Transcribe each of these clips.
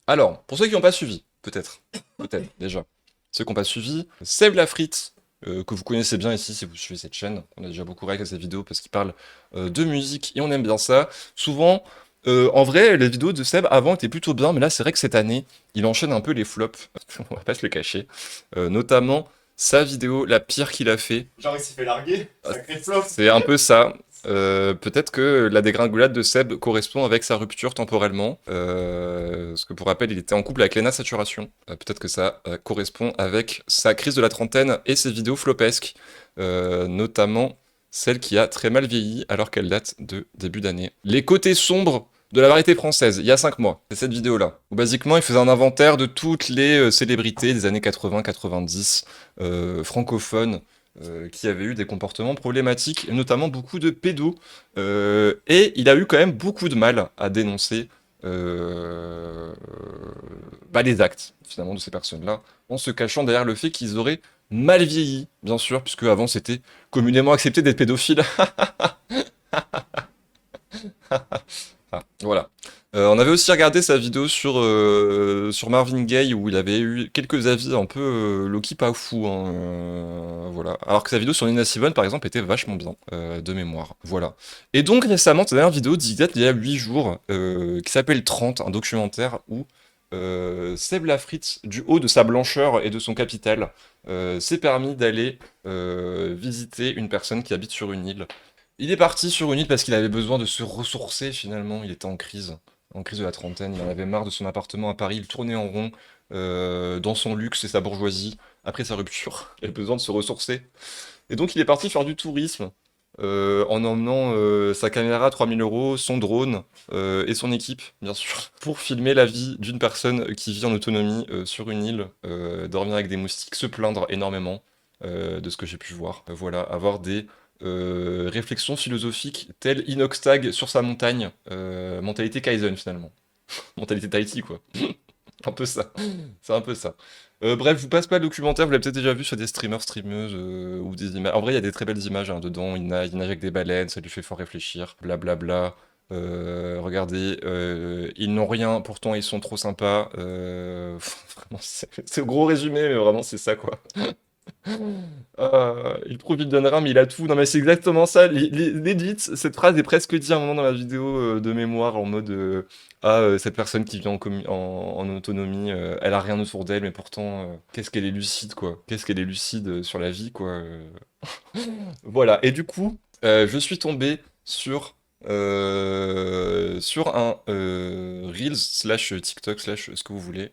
Alors, pour ceux qui n'ont pas suivi, peut-être déjà, ceux qui n'ont pas suivi, Seb Lafrite, que vous connaissez bien ici si vous suivez cette chaîne, on a déjà beaucoup réagi à ses vidéos parce qu'il parle de musique et on aime bien ça. Souvent, en vrai, les vidéos de Seb avant étaient plutôt bien, mais là c'est vrai que cette année, il enchaîne un peu les flops, on va pas se le cacher. Notamment sa vidéo, la pire qu'il a fait. Genre, il s'est fait larguer. Sacré flop. C'est un peu ça. Peut-être que la dégringolade de Seb correspond avec sa rupture temporellement. Parce que pour rappel, il était en couple avec Lena Saturation. Peut-être que ça correspond avec sa crise de la trentaine et ses vidéos flopesques. Notamment celle qui a très mal vieilli alors qu'elle date de début d'année. Les côtés sombres de la variété française, il y a 5 mois. C'est cette vidéo-là. Où basiquement, il faisait un inventaire de toutes les célébrités des années 80-90 francophones qui avait eu des comportements problématiques, et notamment beaucoup de pédos. Et il a eu quand même beaucoup de mal à dénoncer les actes, finalement, de ces personnes-là, en se cachant derrière le fait qu'ils auraient mal vieilli, bien sûr, puisque avant c'était communément accepté d'être pédophile. Voilà. On avait aussi regardé sa vidéo sur Marvin Gaye où il avait eu quelques avis un peu low-key pas fou, hein, voilà. Alors que sa vidéo sur Nina Simone par exemple était vachement bien, de mémoire. Voilà. Et donc récemment, sa dernière vidéo date il y a 8 jours, qui s'appelle 30, un documentaire où Seb Lafrite, du haut de sa blancheur et de son capital, s'est permis d'aller visiter une personne qui habite sur une île. Il est parti sur une île parce qu'il avait besoin de se ressourcer finalement, il était en crise de la trentaine, il en avait marre de son appartement à Paris, il tournait en rond dans son luxe et sa bourgeoisie, après sa rupture, il avait besoin de se ressourcer. Et donc il est parti faire du tourisme, en emmenant sa caméra à 3000 €, son drone et son équipe, bien sûr, pour filmer la vie d'une personne qui vit en autonomie sur une île, dormir avec des moustiques, se plaindre énormément de ce que j'ai pu voir. Voilà, avoir des réflexions philosophiques telles Inoxtag sur sa montagne, mentalité Kaizen finalement. Mentalité Tahiti quoi. Un peu ça. C'est un peu ça. Bref, je vous passe pas le documentaire, vous l'avez peut-être déjà vu sur des streamers, streameuses, ou des images. En vrai, il y a des très belles images hein, dedans. Il nage avec des baleines, ça lui fait fort réfléchir. Blablabla. Regardez, ils n'ont rien, pourtant ils sont trop sympas. Vraiment, c'est un gros résumé, mais vraiment c'est ça quoi. Il trouve il donnera, mais il a tout. Non, mais c'est exactement ça. L'edit, cette phrase est presque dit à un moment dans la vidéo de mémoire, en mode cette personne qui vit en autonomie, elle a rien autour d'elle, mais pourtant, qu'est-ce qu'elle est lucide, quoi. Qu'est-ce qu'elle est lucide sur la vie, quoi. Voilà. Et du coup, je suis tombé sur un Reels slash TikTok slash ce que vous voulez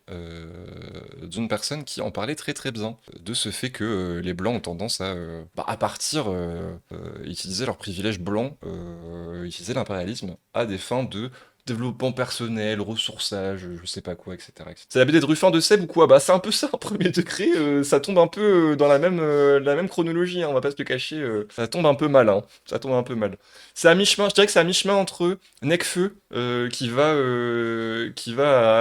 d'une personne qui en parlait très très bien de ce fait que les blancs ont tendance à partir utiliser leurs privilèges blancs, utiliser l'impérialisme à des fins de développement personnel, ressourçage, je sais pas quoi, etc. C'est la BD de Ruffin de Seb ou quoi? Bah c'est un peu ça, en premier degré, ça tombe un peu dans la même chronologie, hein, on va pas se le cacher, ça tombe un peu mal, hein, ça tombe un peu mal. C'est à mi-chemin, je dirais que c'est à mi-chemin entre Necfeu, qui va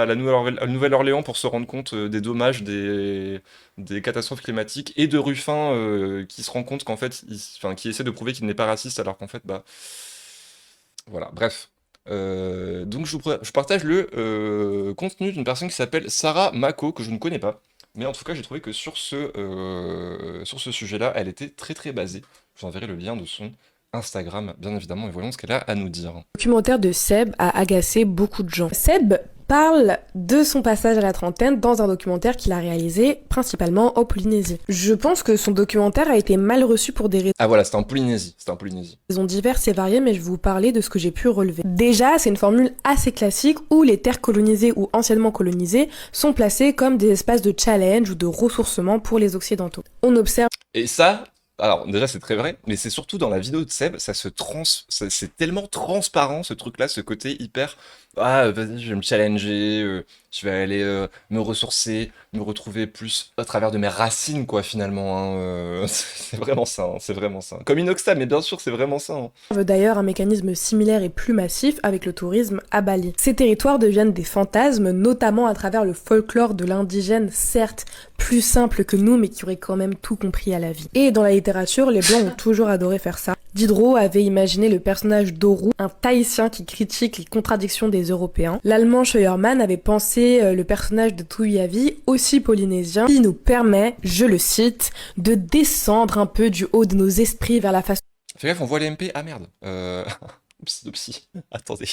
à la Nouvelle-Orléans pour se rendre compte des dommages des catastrophes climatiques, et de Ruffin, qui se rend compte qu'en fait, enfin, qui essaie de prouver qu'il n'est pas raciste, alors qu'en fait, bah, voilà, bref. Donc je partage le contenu d'une personne qui s'appelle Sarah Mako, que je ne connais pas. Mais en tout cas, j'ai trouvé que sur ce sujet-là, elle était très très basée. Je vous enverrai le lien de son Instagram, bien évidemment, et voyons ce qu'elle a à nous dire. Le documentaire de Seb a agacé beaucoup de gens. Seb parle de son passage à la trentaine dans un documentaire qu'il a réalisé principalement en Polynésie. Je pense que son documentaire a été mal reçu pour des Ah voilà, c'était en Polynésie, c'était en Polynésie. raisons diverses et variées, mais je vais vous parler de ce que j'ai pu relever. Déjà, c'est une formule assez classique où les terres colonisées ou anciennement colonisées sont placées comme des espaces de challenge ou de ressourcement pour les Occidentaux. On observe Et ça, alors déjà c'est très vrai, mais c'est surtout dans la vidéo de Seb, c'est tellement transparent ce truc-là, ce côté hyper vas-y, je vais me challenger, je vais aller me ressourcer, me retrouver plus à travers de mes racines quoi finalement, hein, c'est vraiment ça, hein, c'est vraiment ça. Comme Inoxtag, mais bien sûr c'est vraiment ça, hein. d'ailleurs un mécanisme similaire et plus massif avec le tourisme à Bali. Ces territoires deviennent des fantasmes, notamment à travers le folklore de l'indigène, certes plus simple que nous, mais qui aurait quand même tout compris à la vie. Et dans la littérature, les Blancs ont toujours adoré faire ça. Diderot avait imaginé le personnage d'Auroux, un Tahitien qui critique les contradictions des Européens. L'Allemand Scheuermann avait pensé le personnage de Touyavi, aussi polynésien, qui nous permet, je le cite, de descendre un peu du haut de nos esprits vers la façon... Fais gaffe, on voit les MP. Ah merde. Psy. Attendez.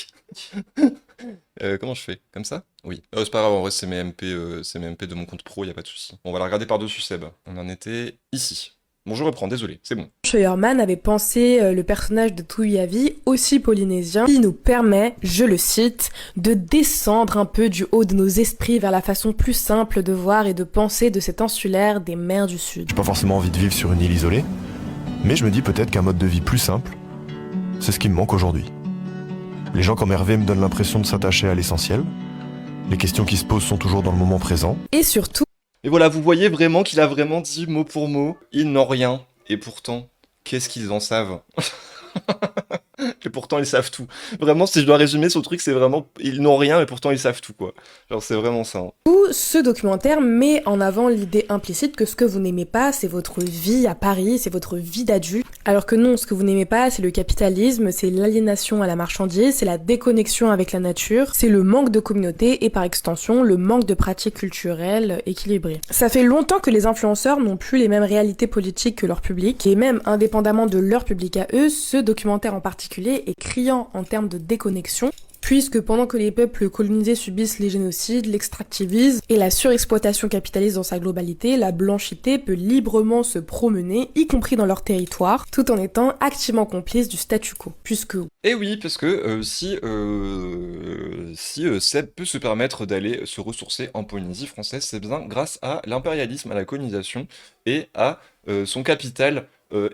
Comment je fais? Comme ça? Oui. C'est pas grave, en vrai, c'est mes MP de mon compte pro, y a pas de souci. On va la regarder par-dessus Seb. On en était ici. Bon, je reprends, désolé, c'est bon. Scheuermann avait pensé le personnage de Touyavi, aussi polynésien, qui nous permet, je le cite, de descendre un peu du haut de nos esprits vers la façon plus simple de voir et de penser de cet insulaire des mers du Sud. J'ai pas forcément envie de vivre sur une île isolée, mais je me dis peut-être qu'un mode de vie plus simple, c'est ce qui me manque aujourd'hui. Les gens comme Hervé me donnent l'impression de s'attacher à l'essentiel. Les questions qui se posent sont toujours dans le moment présent. Et surtout, Et voilà, vous voyez vraiment qu'il a vraiment dit mot pour mot, ils n'ont rien. Et pourtant, qu'est-ce qu'ils en savent? Et pourtant, ils savent tout. Vraiment, si je dois résumer ce truc, c'est vraiment, ils n'ont rien, et pourtant, ils savent tout, quoi. Genre, c'est vraiment ça. Hein. ce documentaire met en avant l'idée implicite que ce que vous n'aimez pas, c'est votre vie à Paris, c'est votre vie d'adulte. Alors que non, ce que vous n'aimez pas, c'est le capitalisme, c'est l'aliénation à la marchandise, c'est la déconnexion avec la nature, c'est le manque de communauté et par extension, le manque de pratiques culturelles équilibrées. Ça fait longtemps que les influenceurs n'ont plus les mêmes réalités politiques que leur public, et même indépendamment de leur public à eux, ce documentaire en particulier est criant en termes de déconnexion, puisque pendant que les peuples colonisés subissent les génocides, l'extractivisme et la surexploitation capitaliste dans sa globalité, la blanchité peut librement se promener, y compris dans leur territoire, tout en étant activement complice du statu quo. Puisque... Et oui, parce que si Seb peut se permettre d'aller se ressourcer en Polynésie française, c'est bien grâce à l'impérialisme, à la colonisation et à son capital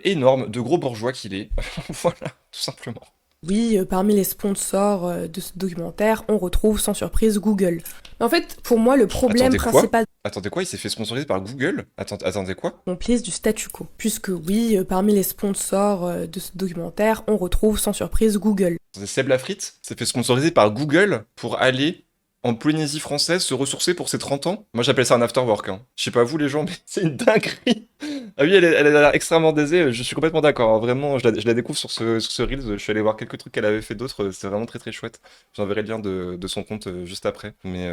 énorme de gros bourgeois qu'il est. Voilà, tout simplement. Oui, parmi les sponsors de ce documentaire, on retrouve sans surprise Google. En fait, pour moi, le problème Attendez, quoi principal Attendez quoi? Il s'est fait sponsoriser par Google? Attendez quoi? complice du statu quo. Puisque oui, parmi les sponsors de ce documentaire, on retrouve sans surprise Google. Seb Lafrite s'est fait sponsoriser par Google pour aller en Polynésie française se ressourcer pour ses 30 ans. Moi j'appelle ça un afterwork. Hein. Je sais pas vous les gens, mais c'est une dinguerie. Ah oui, elle a l'air extrêmement aisée, je suis complètement d'accord. Hein. Vraiment, je la découvre sur ce Reels. Je suis allé voir quelques trucs qu'elle avait fait d'autres, c'est vraiment très très chouette. J'enverrai le lien de son compte juste après. Mais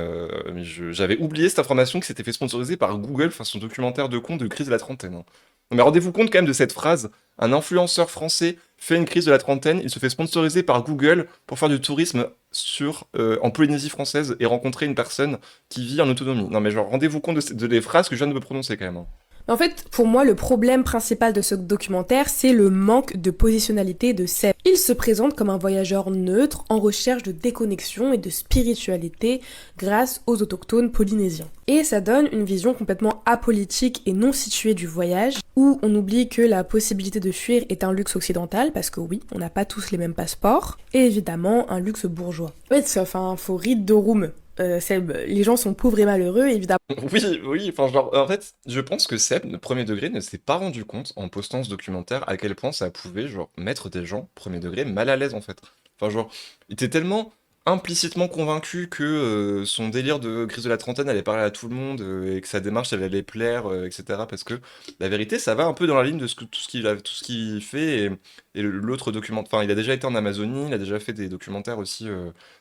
j'avais oublié cette information qui s'était fait sponsoriser par Google, enfin son documentaire de con de crise de la trentaine. Hein. Non, mais rendez-vous compte quand même de cette phrase. Un influenceur français fait une crise de la trentaine, il se fait sponsoriser par Google pour faire du tourisme en Polynésie française et rencontrer une personne qui vit en autonomie. Non mais genre, rendez-vous compte de les phrases que je viens de me prononcer quand même. Hein. En fait, pour moi, le problème principal de ce documentaire, c'est le manque de positionnalité de Seb. Il se présente comme un voyageur neutre en recherche de déconnexion et de spiritualité grâce aux autochtones polynésiens. Et ça donne une vision complètement apolitique et non située du voyage, où on oublie que la possibilité de fuir est un luxe occidental, parce que oui, on n'a pas tous les mêmes passeports, et évidemment un luxe bourgeois. En fait, faut read the room. Seb, les gens sont pauvres et malheureux, évidemment. Oui, enfin genre, en fait, je pense que Seb, de premier degré, ne s'est pas rendu compte, en postant ce documentaire, à quel point ça pouvait, genre, mettre des gens, premier degré, mal à l'aise, en fait. Enfin genre, il était tellement implicitement convaincu que son délire de crise de la trentaine allait parler à tout le monde, et que sa démarche, elle allait plaire, etc. Parce que, la vérité, ça va un peu dans la ligne de tout ce qu'il fait, et l'autre documentaire, enfin, il a déjà été en Amazonie, il a déjà fait des documentaires aussi,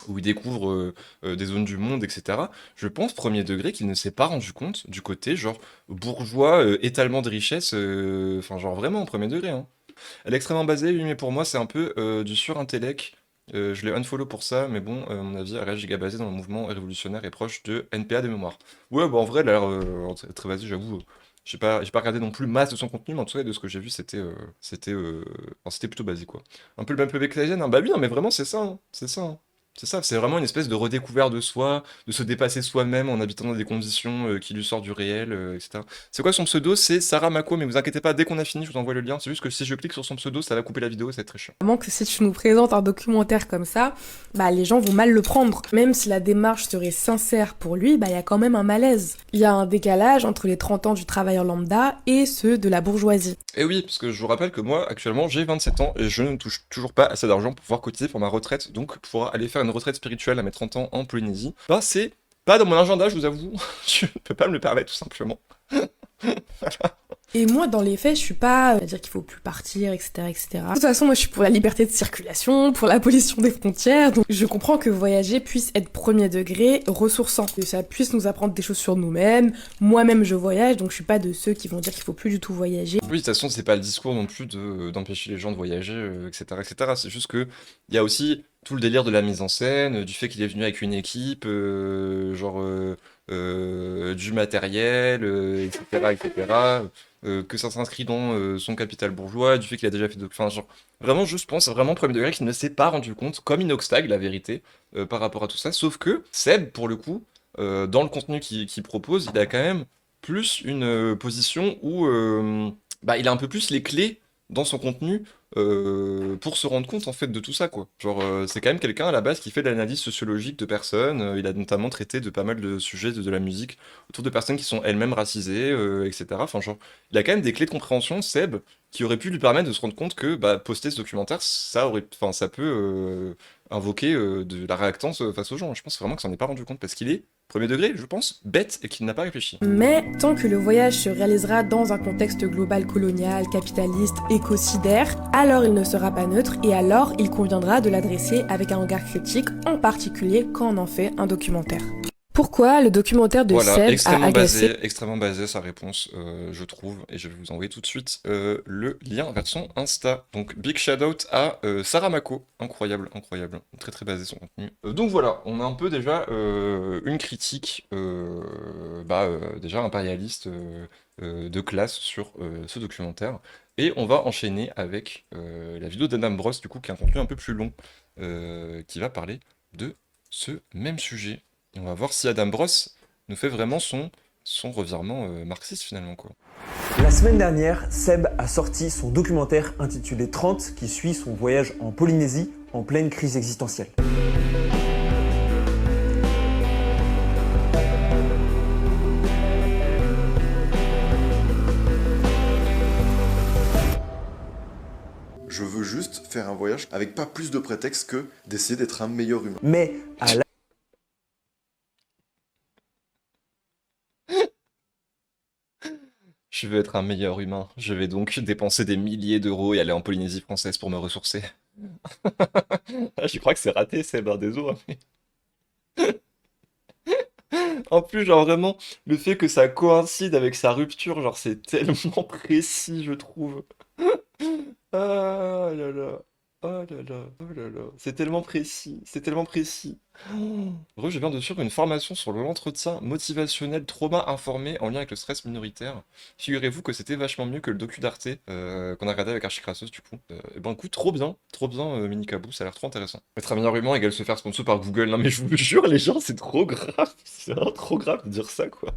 où il découvre des zones du monde, etc. Je pense, premier degré, qu'il ne s'est pas rendu compte du côté, genre, bourgeois, étalement de richesse, enfin, genre, vraiment, premier degré, hein. Elle est extrêmement basée, oui, mais pour moi, c'est un peu du surintellect. Je l'ai unfollow pour ça, mais bon, à mon avis, elle est giga basée dans le mouvement révolutionnaire et proche de NPA des mémoires. Ouais, bah en vrai, elle a l'air très basée, j'avoue. J'ai pas regardé non plus masse de son contenu, mais en tout cas, de ce que j'ai vu, c'était plutôt basique, quoi. Un peu le même peuple que hein. Bah oui, non, mais vraiment, c'est ça, hein. C'est ça, hein. C'est ça, c'est vraiment une espèce de redécouverte de soi, de se dépasser soi-même en habitant dans des conditions qui lui sortent du réel, etc. C'est quoi son pseudo? C'est Sarah Mako, mais vous inquiétez pas, dès qu'on a fini, je vous envoie le lien. C'est juste que si je clique sur son pseudo, ça va couper la vidéo, ça va être très chiant. Vraiment que si tu nous présentes un documentaire comme ça, bah les gens vont mal le prendre. Même si la démarche serait sincère pour lui, bah il y a quand même un malaise. Il y a un décalage entre les 30 ans du travailleur lambda et ceux de la bourgeoisie. Et oui, parce que je vous rappelle que moi, actuellement, j'ai 27 ans et je ne touche toujours pas assez d'argent pour pouvoir cotiser pour ma retraite, donc pour pouvoir aller faire une retraite spirituelle à mes 30 ans en Polynésie. Bah, c'est pas dans mon agenda, je vous avoue. Je ne peux pas me le permettre, tout simplement. Voilà. Et moi, dans les faits, je suis pas à dire qu'il faut plus partir, etc., etc. De toute façon, moi, je suis pour la liberté de circulation, pour l'abolition des frontières, donc je comprends que voyager puisse être premier degré, ressourçant, que ça puisse nous apprendre des choses sur nous-mêmes. Moi-même, je voyage, donc je suis pas de ceux qui vont dire qu'il faut plus du tout voyager. Oui, de toute façon, c'est pas le discours non plus d'empêcher les gens de voyager, etc., etc. C'est juste que il y a aussi tout le délire de la mise en scène, du fait qu'il est venu avec une équipe, du matériel, etc., etc. Que ça s'inscrit dans son capital bourgeois, du fait qu'il a déjà fait de... Enfin, genre, vraiment, je pense, vraiment premier degré qu'il ne s'est pas rendu compte, comme Inoxtag, la vérité, par rapport à tout ça. Sauf que Seb, pour le coup, dans le contenu qu'il propose, il a quand même plus une position où bah, il a un peu plus les clés dans son contenu pour se rendre compte en fait de tout ça quoi. Genre c'est quand même quelqu'un à la base qui fait de l'analyse sociologique de personnes. Il a notamment traité de pas mal de sujets de la musique autour de personnes qui sont elles-mêmes racisées, etc. Enfin genre il a quand même des clés de compréhension Seb qui auraient pu lui permettre de se rendre compte que bah, poster ce documentaire enfin ça peut invoquer de la réactance face aux gens. Je pense vraiment que s'en est pas rendu compte parce qu'il est premier degré, je pense, bête et qu'il n'a pas réfléchi. Mais tant que le voyage se réalisera dans un contexte global colonial, capitaliste, écocidaire, alors il ne sera pas neutre et alors il conviendra de l'adresser avec un regard critique, en particulier quand on en fait un documentaire. Pourquoi le documentaire de Voilà, Seb a agacé... extrêmement basé sa réponse, je trouve, et je vais vous envoyer tout de suite le lien vers son Insta. Donc, big shout out à Sarah Mako, incroyable, incroyable, très très basé son contenu. Donc voilà, on a un peu déjà une critique, déjà impérialiste de classe sur ce documentaire, et on va enchaîner avec la vidéo d'Adam Bros, du coup, qui est un contenu un peu plus long, qui va parler de ce même sujet. Et on va voir si Adam Bros nous fait vraiment son revirement marxiste finalement quoi. La semaine dernière, Seb a sorti son documentaire intitulé 30 qui suit son voyage en Polynésie en pleine crise existentielle. Je veux juste faire un voyage avec pas plus de prétexte que d'essayer d'être un meilleur humain. Mais à la... Je veux être un meilleur humain. Je vais donc dépenser des milliers d'euros et aller en Polynésie française pour me ressourcer. Je crois que c'est raté, Seb, désolé. En plus, genre vraiment, le fait que ça coïncide avec sa rupture, genre c'est tellement précis, je trouve. Ah là là, oh là là, oh là là, c'est tellement précis, c'est tellement précis. Je viens de suivre une formation sur l'entretien motivationnel trauma informé en lien avec le stress minoritaire. Figurez-vous que c'était vachement mieux que le docu d'Arte qu'on a regardé avec Archicrasos du coup. Et ben écoute, trop bien Minikabou, ça a l'air trop intéressant. Être un meilleur humain égale se faire sponsor par Google. Non mais je vous jure les gens, c'est trop grave, c'est vraiment trop grave de dire ça quoi.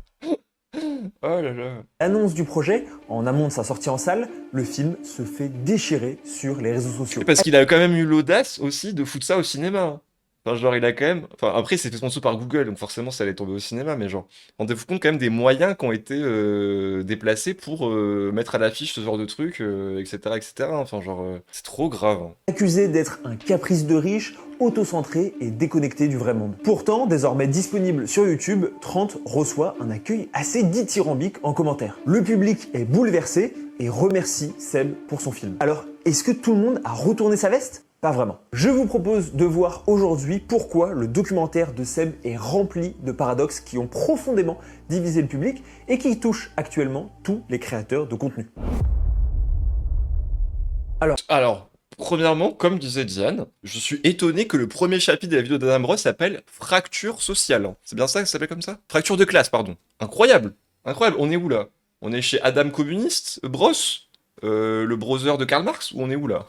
Oh là là. L'annonce du projet, en amont de sa sortie en salle, le film se fait déchirer sur les réseaux sociaux. Parce qu'il a quand même eu l'audace aussi de foutre ça au cinéma, hein. Enfin, genre, il a quand même. Enfin, après, c'est fait sponsor par Google, donc forcément, ça allait tomber au cinéma, mais genre, rendez-vous compte quand même des moyens qui ont été déplacés pour mettre à l'affiche ce genre de truc, etc., etc. Enfin, genre, c'est trop grave, hein. Accusé d'être un caprice de riche, auto-centré et déconnecté du vrai monde. Pourtant, désormais disponible sur YouTube, 30 reçoit un accueil assez dithyrambique en commentaire. Le public est bouleversé et remercie Seb pour son film. Alors, est-ce que tout le monde a retourné sa veste ? Pas vraiment. Je vous propose de voir aujourd'hui pourquoi le documentaire de Seb est rempli de paradoxes qui ont profondément divisé le public et qui touchent actuellement tous les créateurs de contenu. Alors, premièrement, comme disait Diane, je suis étonné que le premier chapitre de la vidéo d'Adam Bros s'appelle Fracture sociale. C'est bien ça que ça s'appelle comme ça? Fracture de classe, pardon. Incroyable. Incroyable. On est où là? On est chez Adam Communiste, Bros, le browser de Karl Marx, ou on est où là?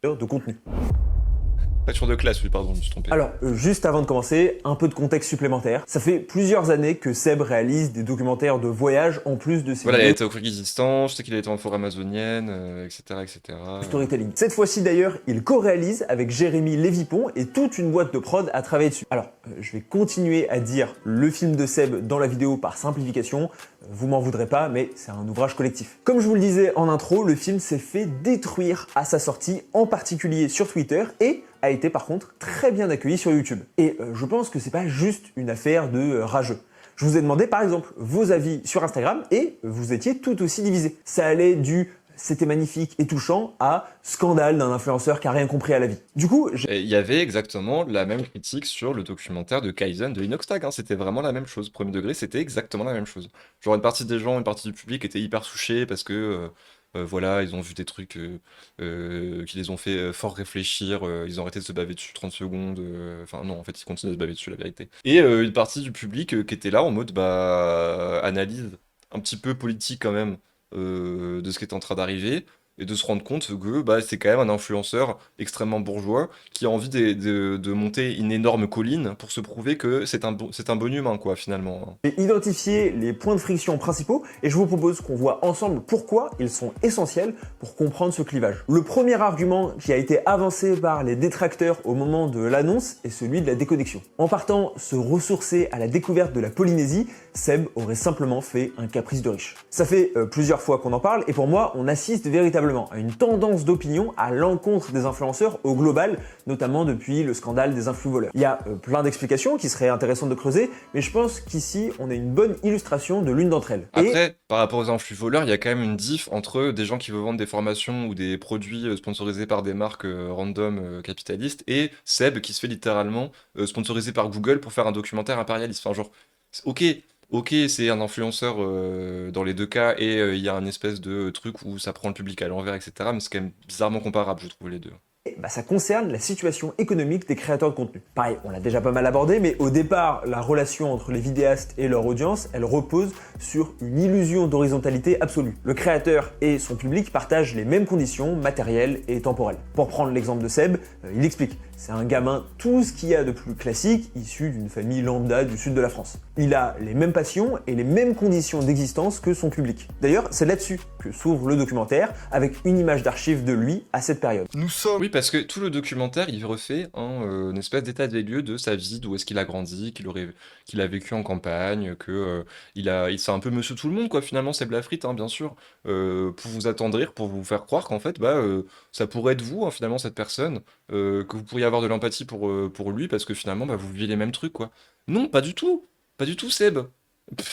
De contenu. Fracture de classe, oui, pardon, je me suis trompé. Alors, juste avant de commencer, un peu de contexte supplémentaire. Ça fait plusieurs années que Seb réalise des documentaires de voyage en plus de ses Voilà, il a vidéos été au Kyrgyzstan, je sais qu'il a été en forêt amazonienne, etc., etc. de storytelling. Cette fois-ci d'ailleurs, il co-réalise avec Jérémy Lévipon et toute une boîte de prod à travailler dessus. Alors, je vais continuer à dire le film de Seb dans la vidéo par simplification. Vous m'en voudrez pas, mais c'est un ouvrage collectif. Comme je vous le disais en intro, le film s'est fait détruire à sa sortie, en particulier sur Twitter, et a été par contre très bien accueilli sur YouTube. Et je pense que c'est pas juste une affaire de rageux. Je vous ai demandé par exemple vos avis sur Instagram et vous étiez tout aussi divisés. Ça allait du c'était magnifique et touchant à scandale d'un influenceur qui a rien compris à la vie. Du coup, Et il y avait exactement la même critique sur le documentaire de Kaizen de Inoxtag, hein. C'était vraiment la même chose. Premier degré, c'était exactement la même chose. Genre une partie des gens, une partie du public étaient hyper touchés parce que voilà, ils ont vu des trucs qui les ont fait fort réfléchir. Ils ont arrêté de se baver dessus 30 secondes. Enfin non, en fait, ils continuent de se baver dessus, la vérité. Et une partie du public qui était là en mode bah analyse un petit peu politique quand même de ce qui est en train d'arriver et de se rendre compte que bah, c'est quand même un influenceur extrêmement bourgeois qui a envie de monter une énorme colline pour se prouver que c'est un bon humain, quoi, finalement. j'ai identifié les points de friction principaux et je vous propose qu'on voit ensemble pourquoi ils sont essentiels pour comprendre ce clivage. Le premier argument qui a été avancé par les détracteurs au moment de l'annonce est celui de la déconnexion. En partant se ressourcer à la découverte de la Polynésie, Seb aurait simplement fait un caprice de riche. Ça fait plusieurs fois qu'on en parle et pour moi, on assiste véritablement à une tendance d'opinion à l'encontre des influenceurs au global, notamment depuis le scandale des influx-voleurs. Il y a plein d'explications qui seraient intéressantes de creuser, mais je pense qu'ici, on a une bonne illustration de l'une d'entre elles. Après, par rapport aux influx-voleurs, il y a quand même une diff entre des gens qui veulent vendre des formations ou des produits sponsorisés par des marques random capitalistes et Seb qui se fait littéralement sponsorisé par Google pour faire un documentaire impérialiste. Enfin, genre, ok, c'est un influenceur dans les deux cas et il y a un espèce de truc où ça prend le public à l'envers, etc. Mais c'est quand même bizarrement comparable, je trouve, les deux. Bah, ça concerne la situation économique des créateurs de contenu. Pareil, on l'a déjà pas mal abordé, mais au départ, la relation entre les vidéastes et leur audience, elle repose sur une illusion d'horizontalité absolue. Le créateur et son public partagent les mêmes conditions matérielles et temporelles. Pour prendre l'exemple de Seb, il explique, c'est un gamin tout ce qu'il y a de plus classique, issu d'une famille lambda du sud de la France. Il a les mêmes passions et les mêmes conditions d'existence que son public. D'ailleurs, c'est là-dessus que s'ouvre le documentaire, avec une image d'archive de lui à cette période. Nous sommes... Oui, parce que tout le documentaire, il refait une espèce d'état des lieux de sa vie, d'où est-ce qu'il a grandi, qu'il a vécu en campagne, c'est un peu monsieur tout le monde, quoi, finalement, Seb Lafrite, hein, bien sûr, pour vous attendrir, pour vous faire croire qu'en fait, ça pourrait être vous, hein, finalement, cette personne, que vous pourriez avoir de l'empathie pour lui, parce que finalement, vous vivez les mêmes trucs, quoi. Non, pas du tout, Seb.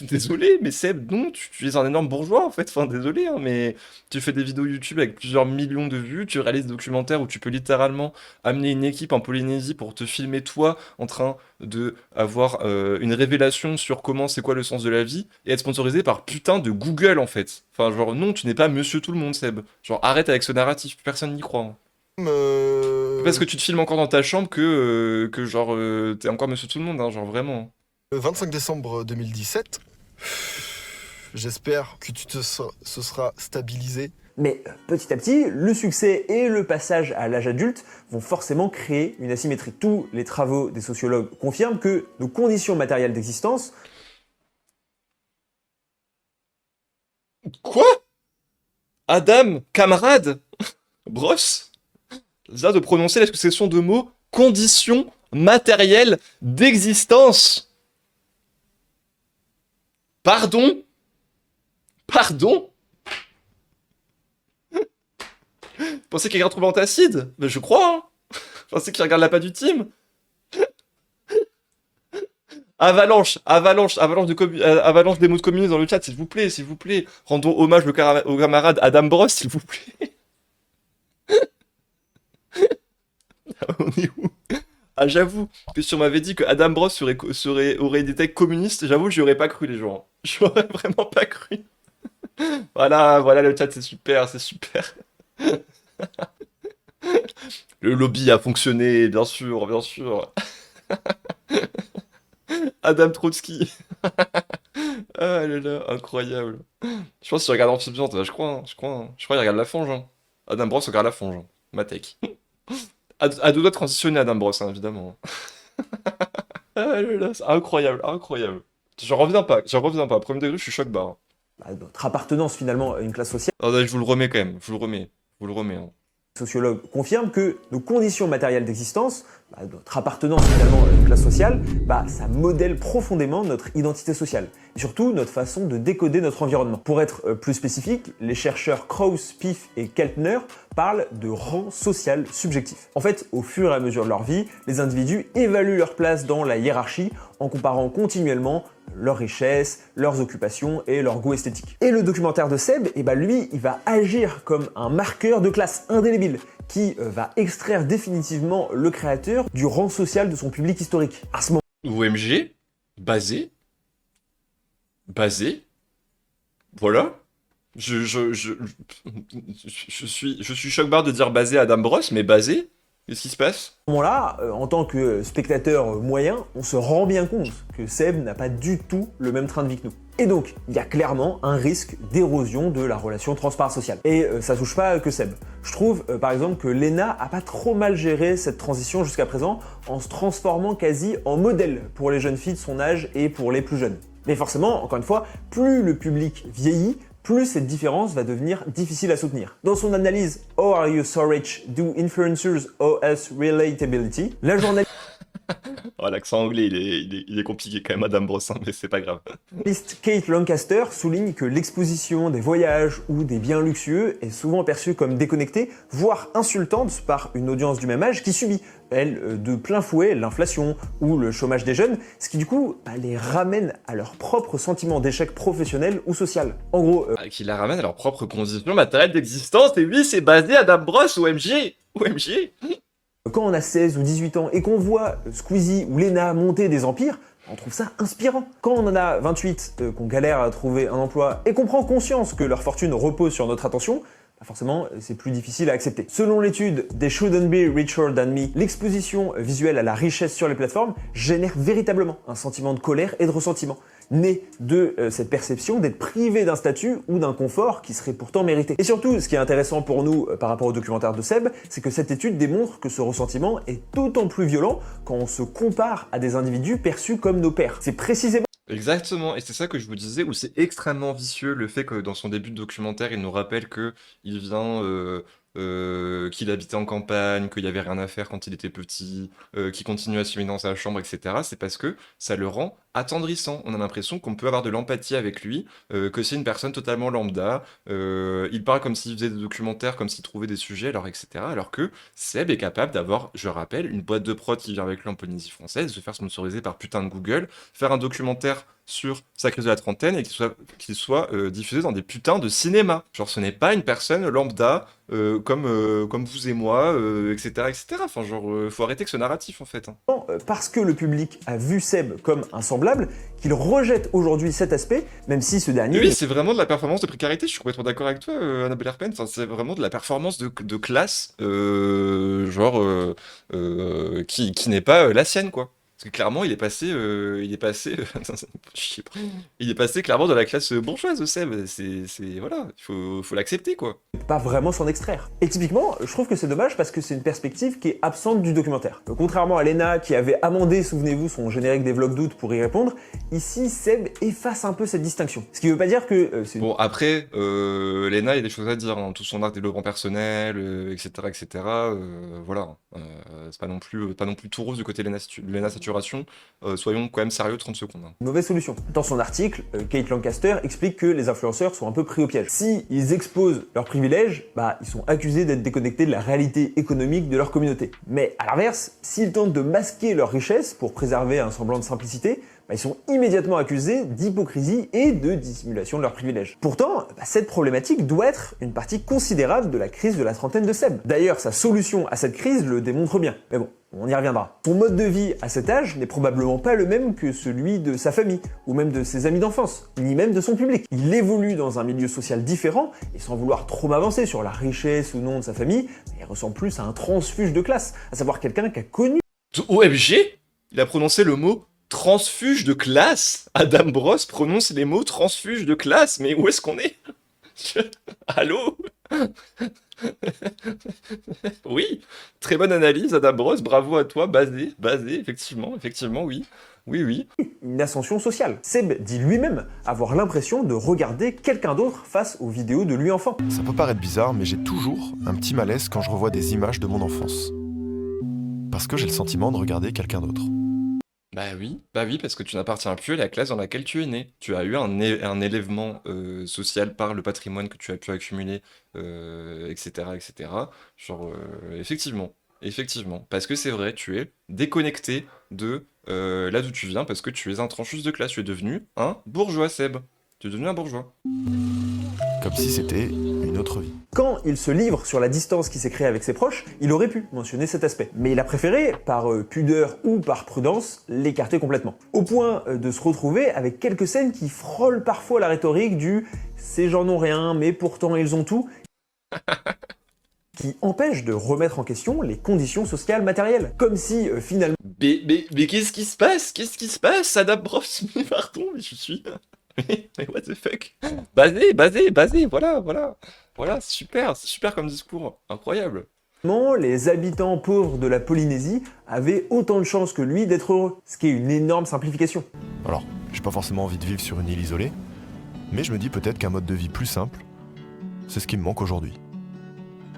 Désolé, mais Seb, non, tu es un énorme bourgeois en fait, enfin désolé, hein, mais tu fais des vidéos YouTube avec plusieurs millions de vues, tu réalises des documentaires où tu peux littéralement amener une équipe en Polynésie pour te filmer toi en train de avoir une révélation sur comment c'est quoi le sens de la vie et être sponsorisé par putain de Google en fait. Enfin genre non, tu n'es pas monsieur tout le monde Seb, genre arrête avec ce narratif, personne n'y croit. Hein. Parce que tu te filmes encore dans ta chambre que genre t'es encore monsieur tout le monde, hein, genre vraiment. Le 25 décembre 2017, j'espère que se sera stabilisé. Mais petit à petit, le succès et le passage à l'âge adulte vont forcément créer une asymétrie. Tous les travaux des sociologues confirment que nos conditions matérielles d'existence... Quoi? Adam, camarade, brosse, là de prononcer la succession de mots conditions matérielles d'existence. Pardon? Pensez qu'il regarde Trouble Antacide? Ben je crois, hein. Pensez qu'il regarde La Pas du Team? Avalanche des mots de communistes dans le chat, s'il vous plaît. Rendons hommage au camarade Adam Bross, s'il vous plaît. On est où? Ah, j'avoue que si on m'avait dit que Adam Bross aurait des techs communistes, j'avoue, j'y aurais pas cru, les gens. J'aurais vraiment pas cru. Voilà, le chat, c'est super. Le lobby a fonctionné, bien sûr. Adam Trotsky. Ah là là, incroyable. Je pense qu'il regarde Amphibia, je crois. Je crois qu'il regarde La Fange. Hein. Adam Bross regarde La Fange. Matek. À deux doigts de transitionner Adam Bross, hein, évidemment. Ah là là, c'est incroyable. J'en reviens pas. Premier degré, je suis choc-barre. Notre appartenance finalement à une classe sociale... Oh, je vous le remets quand même, je vous le remets. Hein. Sociologues confirment que nos conditions matérielles d'existence, notre appartenance finalement à une classe sociale, ça modèle profondément notre identité sociale. Et surtout notre façon de décoder notre environnement. Pour être plus spécifique, les chercheurs Krauss, Piff et Keltner parlent de rang social subjectif. En fait, au fur et à mesure de leur vie, les individus évaluent leur place dans la hiérarchie en comparant continuellement leurs richesses, leurs occupations et leur goût esthétique. Et le documentaire de Seb, lui, il va agir comme un marqueur de classe indélébile qui va extraire définitivement le créateur du rang social de son public historique. À ce moment, OMG, basé, voilà. Je suis choc-barre de dire basé Adam Bros, mais basé, qu'est-ce qui se passe? là, en tant que spectateur moyen, on se rend bien compte que Seb n'a pas du tout le même train de vie que nous. Et donc, il y a clairement un risque d'érosion de la relation transparasociale. Et ça touche pas que Seb. Je trouve, par exemple, que Lena a pas trop mal géré cette transition jusqu'à présent en se transformant quasi en modèle pour les jeunes filles de son âge et pour les plus jeunes. Mais forcément, encore une fois, plus le public vieillit, plus cette différence va devenir difficile à soutenir. Dans son analyse How are you so rich? Do influencers owe us relatability? La journaliste Oh, l'accent anglais, il est compliqué quand même, Adam Bros, hein, mais c'est pas grave. Kate Lancaster souligne que l'exposition des voyages ou des biens luxueux est souvent perçue comme déconnectée, voire insultante par une audience du même âge qui subit, elle, de plein fouet l'inflation ou le chômage des jeunes, ce qui du coup les ramène à leur propre sentiment d'échec professionnel ou social. En gros, Qui la ramène à leur propre condition matérielle d'existence, et oui, c'est basé Adam Bros, OMG. quand on a 16 ou 18 ans et qu'on voit Squeezie ou Lena monter des empires, on trouve ça inspirant. Quand on en a 28, qu'on galère à trouver un emploi et qu'on prend conscience que leur fortune repose sur notre attention, forcément, c'est plus difficile à accepter. Selon l'étude They Shouldn't Be Richer Than Me, l'exposition visuelle à la richesse sur les plateformes génère véritablement un sentiment de colère et de ressentiment, né de cette perception d'être privé d'un statut ou d'un confort qui serait pourtant mérité. Et surtout, ce qui est intéressant pour nous par rapport au documentaire de Seb, c'est que cette étude démontre que ce ressentiment est d'autant plus violent quand on se compare à des individus perçus comme nos pairs. C'est précisément Exactement, et c'est ça que je vous disais, où c'est extrêmement vicieux le fait que dans son début de documentaire, il nous rappelle que il vient, qu'il habitait en campagne, qu'il y avait rien à faire quand il était petit, qu'il continue à se dans sa chambre, etc. C'est parce que ça le rend attendrissant. On a l'impression qu'on peut avoir de l'empathie avec lui, que c'est une personne totalement lambda. Il parle comme s'il faisait des documentaires, comme s'il trouvait des sujets, alors etc. Alors que Seb est capable d'avoir, je rappelle, une boîte de prod qui vient avec lui en Polynésie française, se faire sponsoriser par putain de Google, faire un documentaire sur sa crise de la trentaine et qu'il soit diffusé dans des putains de cinéma. Genre, ce n'est pas une personne lambda comme vous et moi, etc., etc. Enfin, genre, faut arrêter que ce narratif, en fait. Hein. parce que le public a vu Seb comme un semblable, qu'il rejette aujourd'hui cet aspect, même si ce dernier... Oui, c'est vraiment de la performance de précarité, je suis complètement d'accord avec toi, Annabelle Herpen. Enfin, c'est vraiment de la performance de classe, qui n'est pas la sienne, quoi. Parce que clairement, il est passé, il est passé clairement dans la classe bourgeoise, Seb. Voilà, faut l'accepter, quoi. pas vraiment s'en extraire. Et typiquement, je trouve que c'est dommage parce que c'est une perspective qui est absente du documentaire. Contrairement à Lena qui avait amendé, souvenez-vous, son générique des vlogs d'août pour y répondre, ici Seb efface un peu cette distinction. Ce qui veut pas dire que c'est... Bon, après, Lena, il y a des choses à dire, hein, tout son arc développement personnel, etc., etc. Voilà, c'est pas non plus tout rose du côté de Lena Saturation. Soyons quand même sérieux 30 secondes. Hein. Une mauvaise solution. Dans son article, Kate Lancaster explique que les influenceurs sont un peu pris au piège. Si ils exposent leurs privilèges, ils sont accusés d'être déconnectés de la réalité économique de leur communauté. Mais à l'inverse, s'ils tentent de masquer leur richesse pour préserver un semblant de simplicité, ils sont immédiatement accusés d'hypocrisie et de dissimulation de leurs privilèges. Pourtant, cette problématique doit être une partie considérable de la crise de la trentaine de Seb. D'ailleurs, sa solution à cette crise le démontre bien. Mais bon, on y reviendra. Son mode de vie à cet âge n'est probablement pas le même que celui de sa famille, ou même de ses amis d'enfance, ni même de son public. Il évolue dans un milieu social différent, et sans vouloir trop m'avancer sur la richesse ou non de sa famille, il ressemble plus à un transfuge de classe, à savoir quelqu'un qui a connu... OMG, il a prononcé le mot transfuge de classe. Adam Bros prononce les mots transfuge de classe, mais où est-ce qu'on est? Allô? Oui, très bonne analyse, Adam Bros, bravo à toi, basé, effectivement, oui. Une ascension sociale. Seb dit lui-même avoir l'impression de regarder quelqu'un d'autre face aux vidéos de lui enfant. Ça peut paraître bizarre, mais j'ai toujours un petit malaise quand je revois des images de mon enfance. Parce que j'ai le sentiment de regarder quelqu'un d'autre. Bah oui, parce que tu n'appartiens plus à la classe dans laquelle tu es né. Tu as eu un élèvement social par le patrimoine que tu as pu accumuler, etc., etc. Genre, effectivement. Effectivement. Parce que c'est vrai, tu es déconnecté de là d'où tu viens, parce que tu es un tranchus de classe. Tu es devenu un bourgeois, Seb. Tu es devenu un bourgeois. Comme si c'était une autre vie. Quand il se livre sur la distance qui s'est créée avec ses proches, il aurait pu mentionner cet aspect. Mais il a préféré, par pudeur ou par prudence, l'écarter complètement. Au point de se retrouver avec quelques scènes qui frôlent parfois la rhétorique du « ces gens n'ont rien, mais pourtant ils ont tout », qui empêche de remettre en question les conditions sociales matérielles. Comme si, finalement, Mais qu'est-ce qui se passe? Qu'est-ce qui se passe, Adam Bros? Pardon, mais je suis... mais what the fuck? Basé, voilà. Voilà, c'est super comme discours. Incroyable. les habitants pauvres de la Polynésie avaient autant de chances que lui d'être heureux, ce qui est une énorme simplification. Alors, j'ai pas forcément envie de vivre sur une île isolée, mais je me dis peut-être qu'un mode de vie plus simple, c'est ce qui me manque aujourd'hui.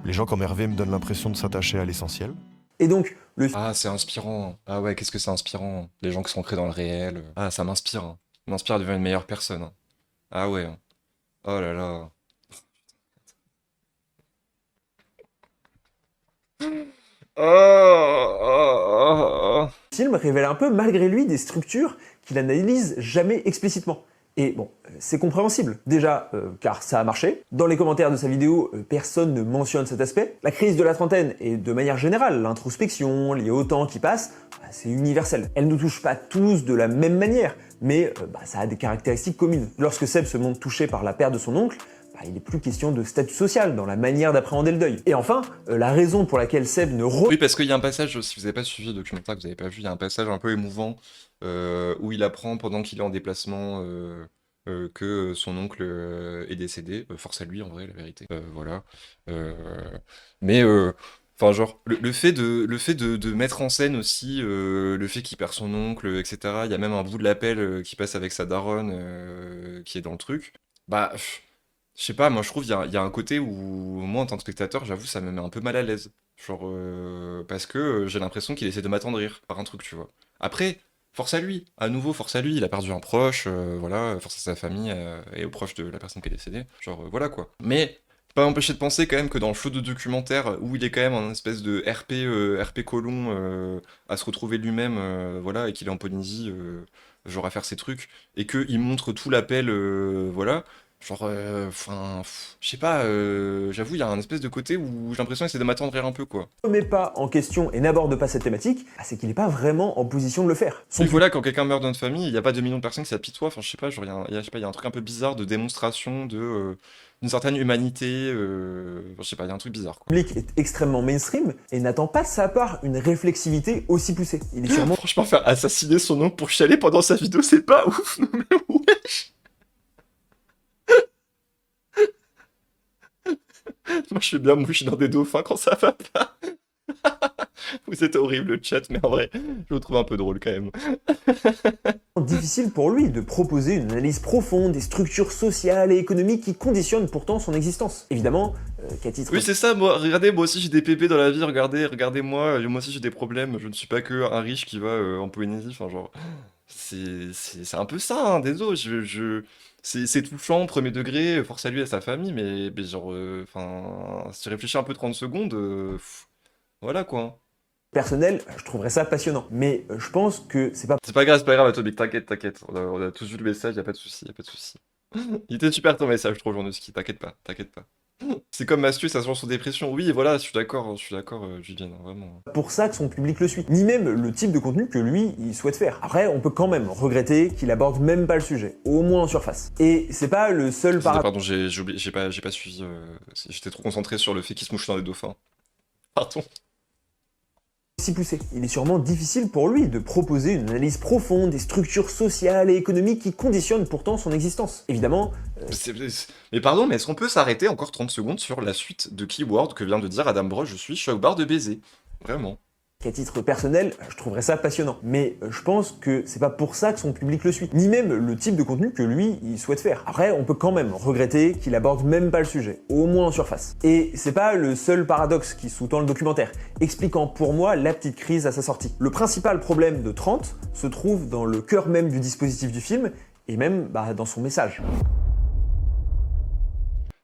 Les gens comme Hervé me donnent l'impression de s'attacher à l'essentiel. Et donc, le Ah, c'est inspirant. Ah ouais, qu'est-ce que c'est inspirant. Les gens qui sont ancrés dans le réel. Ah, ça m'inspire. Ça m'inspire à devenir une meilleure personne. Ah ouais. Oh là là. Oh. film révèle un peu malgré lui des structures qu'il analyse jamais explicitement. Et bon, c'est compréhensible. Déjà, car ça a marché. Dans les commentaires de sa vidéo, personne ne mentionne cet aspect. La crise de la trentaine et de manière générale, l'introspection liée au temps qui passe, c'est universel. Elle ne nous touche pas tous de la même manière, mais ça a des caractéristiques communes. Lorsque Seb se montre touché par la perte de son oncle, il n'est plus question de statut social dans la manière d'appréhender le deuil. Et enfin, la raison pour laquelle Seb ne Oui, parce qu'il y a un passage, si vous n'avez pas suivi le documentaire, que vous n'avez pas vu, il y a un passage un peu émouvant où il apprend pendant qu'il est en déplacement que son oncle est décédé. Force à lui, en vrai, la vérité. Voilà. Mais, enfin, genre, le fait de mettre en scène aussi le fait qu'il perd son oncle, etc. Il y a même un bout de l'appel qui passe avec sa daronne qui est dans le truc. Je sais pas, moi je trouve il y a un côté où moi en tant que spectateur, j'avoue, ça me met un peu mal à l'aise. Genre, parce que j'ai l'impression qu'il essaie de m'attendrir par un truc, tu vois. Après, force à lui, à nouveau, force à lui, il a perdu un proche, voilà, force à sa famille et aux proches de la personne qui est décédée. Genre, voilà quoi. Mais, pas empêcher de penser quand même que dans le flot de documentaire où il est quand même en espèce de RP colon à se retrouver lui-même, voilà, et qu'il est en Polynésie, genre à faire ses trucs, et qu'il montre tout l'appel, voilà. Genre, enfin, je sais pas, j'avoue, il y a un espèce de côté où j'ai l'impression qu'il essaie de m'attendrir un peu, quoi. ne met pas en question et n'aborde pas cette thématique, c'est qu'il n'est pas vraiment en position de le faire. Il faut là, quand quelqu'un meurt dans notre famille, il n'y a pas 2 millions de personnes qui s'apitoient, enfin, je sais pas, genre, il y a un truc un peu bizarre de démonstration d'une certaine humanité, je sais pas, il y a un truc bizarre, quoi. Le public est extrêmement mainstream et n'attend pas de sa part une réflexivité aussi poussée. Il est sûrement Franchement, faire assassiner son oncle pour chialer pendant sa vidéo, c'est pas ouf, non mais wesh. Moi, je suis bien mouché dans des dauphins quand ça va pas. Vous êtes horrible, le chat, mais en vrai, je vous trouve un peu drôle quand même. difficile pour lui de proposer une analyse profonde des structures sociales et économiques qui conditionnent pourtant son existence. Évidemment, qu'à titre... Oui, c'est ça, moi, regardez, moi aussi j'ai des pépés dans la vie, regardez-moi, moi aussi j'ai des problèmes, je ne suis pas que un riche qui va en Polynésie, enfin genre, c'est un peu ça, hein, désolé, c'est touchant, premier degré, force à lui et à sa famille, mais genre, enfin, si tu réfléchis un peu 30 secondes, voilà quoi. personnel, je trouverais ça passionnant. Mais je pense que c'est pas C'est pas grave, Atomic, t'inquiète, on a tous vu le message, y a pas de souci. Il était super ton message, trop Journoski, t'inquiète pas. C'est comme Mathieu, ça se lance sur dépression. Oui, voilà, je suis d'accord, Julien, vraiment. pour ça que son public le suit, ni même le type de contenu que lui, il souhaite faire. Après, on peut quand même regretter qu'il aborde même pas le sujet, au moins en surface. Et c'est pas le seul paradoxe. Pardon, j'ai pas suivi, j'étais trop concentré sur le fait qu'il se mouche dans des dauphins. Pardon. Si poussé. Il est sûrement difficile pour lui de proposer une analyse profonde des structures sociales et économiques qui conditionnent pourtant son existence. Évidemment, Mais pardon, mais est-ce qu'on peut s'arrêter encore 30 secondes sur la suite de keywords que vient de dire Adam Broch, je suis choc-barre de baiser. Vraiment. qu'à titre personnel, je trouverais ça passionnant. Mais je pense que c'est pas pour ça que son public le suit, ni même le type de contenu que lui, il souhaite faire. Après, on peut quand même regretter qu'il aborde même pas le sujet, au moins en surface. Et c'est pas le seul paradoxe qui sous-tend le documentaire, expliquant pour moi la petite crise à sa sortie. Le principal problème de 30 se trouve dans le cœur même du dispositif du film, et même dans son message.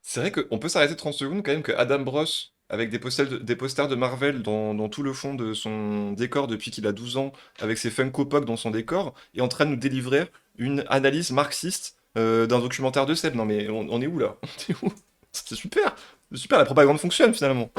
C'est vrai qu'on peut s'arrêter 30 secondes quand même que Adam Broch avec des posters de Marvel dans tout le fond de son décor depuis qu'il a 12 ans, avec ses Funko Pop dans son décor, est en train de nous délivrer une analyse marxiste d'un documentaire de Seb. Non mais on est où là? On est où? C'est super! C'est super, la propagande fonctionne finalement.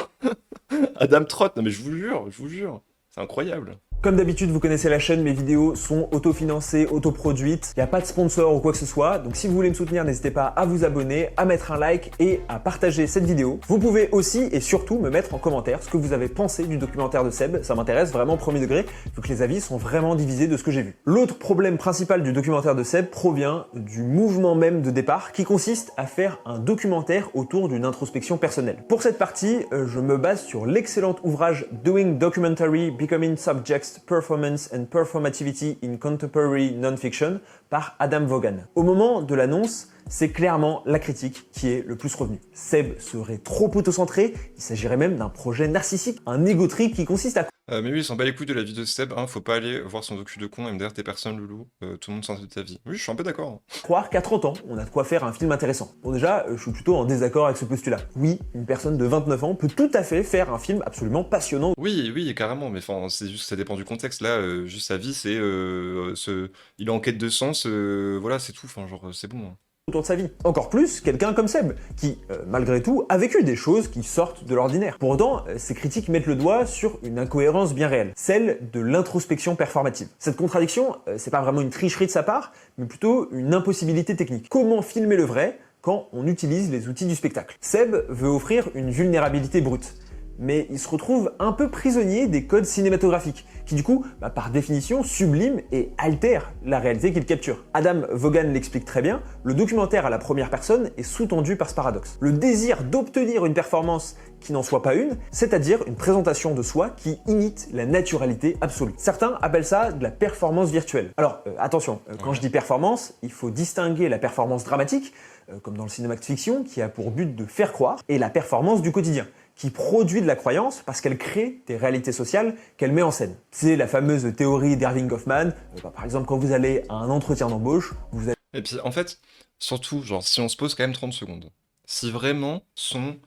Adam Trott, non mais je vous jure, c'est incroyable. Comme d'habitude, vous connaissez la chaîne, mes vidéos sont autofinancées, autoproduites, il n'y a pas de sponsor ou quoi que ce soit, donc si vous voulez me soutenir, n'hésitez pas à vous abonner, à mettre un like et à partager cette vidéo. Vous pouvez aussi et surtout me mettre en commentaire ce que vous avez pensé du documentaire de Seb, ça m'intéresse vraiment premier degré, vu que les avis sont vraiment divisés de ce que j'ai vu. L'autre problème principal du documentaire de Seb provient du mouvement même de départ, qui consiste à faire un documentaire autour d'une introspection personnelle. Pour cette partie, je me base sur l'excellent ouvrage Doing Documentary, Becoming Subjects, Performance and Performativity in Contemporary Non-Fiction par Adam Vaughan. Au moment de l'annonce, c'est clairement la critique qui est le plus revenue. Seb serait trop autocentré, il s'agirait même d'un projet narcissique, un ego trip qui consiste à... Mais oui, il s'en bat les couilles de la vie de Seb, hein, faut pas aller voir son docu de con MDR, t'es personne loulou, tout le monde s'en fout de ta vie. Oui, je suis un peu d'accord. croire qu'à 30 ans, on a de quoi faire un film intéressant. Bon déjà, je suis plutôt en désaccord avec ce postulat. Oui, une personne de 29 ans peut tout à fait faire un film absolument passionnant. Oui, carrément, mais enfin, c'est juste, ça dépend du contexte. Là, juste sa vie, c'est, il est en quête de sens, voilà, c'est tout, enfin, genre, c'est bon. Hein. Autour de sa vie. Encore plus, quelqu'un comme Seb, qui, malgré tout, a vécu des choses qui sortent de l'ordinaire. Pour autant, ces critiques mettent le doigt sur une incohérence bien réelle, celle de l'introspection performative. Cette contradiction, c'est pas vraiment une tricherie de sa part, mais plutôt une impossibilité technique. Comment filmer le vrai quand on utilise les outils du spectacle? Seb veut offrir une vulnérabilité brute, mais il se retrouve un peu prisonnier des codes cinématographiques, qui du coup, par définition, subliment et altèrent la réalité qu'il capture. Adam Vaughan l'explique très bien, le documentaire à la première personne est sous-tendu par ce paradoxe. Le désir d'obtenir une performance qui n'en soit pas une, c'est-à-dire une présentation de soi qui imite la naturalité absolue. Certains appellent ça de la performance virtuelle. Alors, attention, quand je dis performance, il faut distinguer la performance dramatique, comme dans le cinéma de fiction, qui a pour but de faire croire, et la performance du quotidien, qui produit de la croyance parce qu'elle crée des réalités sociales qu'elle met en scène. C'est la fameuse théorie d'Erving Goffman. Par exemple, quand vous allez à un entretien d'embauche, vous allez... Et puis, en fait, surtout, genre, si on se pose quand même 30 secondes, si vraiment son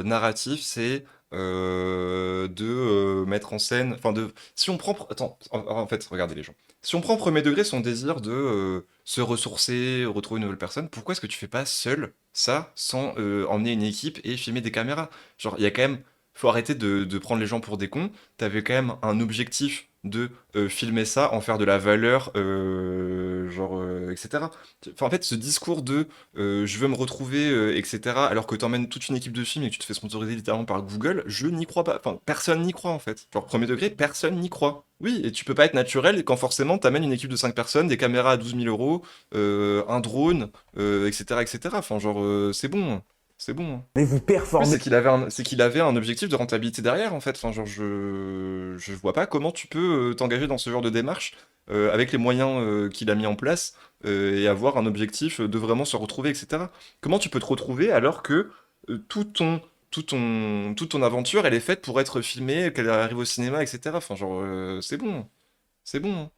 narratif, c'est de mettre en scène... Enfin, si on prend... Attends, en fait, regardez les gens. Si on prend premier degré son désir de se ressourcer, retrouver une nouvelle personne, pourquoi est-ce que tu fais pas seul ça sans emmener une équipe et filmer des caméras? Genre, il y a quand même... Faut arrêter de prendre les gens pour des cons. T'avais quand même un objectif de filmer ça, en faire de la valeur, etc. Enfin, en fait, ce discours de je veux me retrouver, etc., alors que t'emmènes toute une équipe de films et que tu te fais sponsoriser littéralement par Google, je n'y crois pas. Enfin, personne n'y croit en fait. Genre, premier degré, personne n'y croit. Oui, et tu peux pas être naturel quand forcément t'amènes une équipe de 5 personnes, des caméras à 12 000 euros, un drone, etc., etc. Enfin, genre, c'est bon. Hein. C'est bon. Hein. Mais vous performez. Oui, c'est qu'il avait un objectif de rentabilité derrière, en fait. Enfin, genre, je vois pas comment tu peux t'engager dans ce genre de démarche avec les moyens qu'il a mis en place et avoir un objectif de vraiment se retrouver, etc. Comment tu peux te retrouver alors que toute ton aventure, elle est faite pour être filmée, qu'elle arrive au cinéma, etc. Enfin, genre, c'est bon. C'est bon. Hein.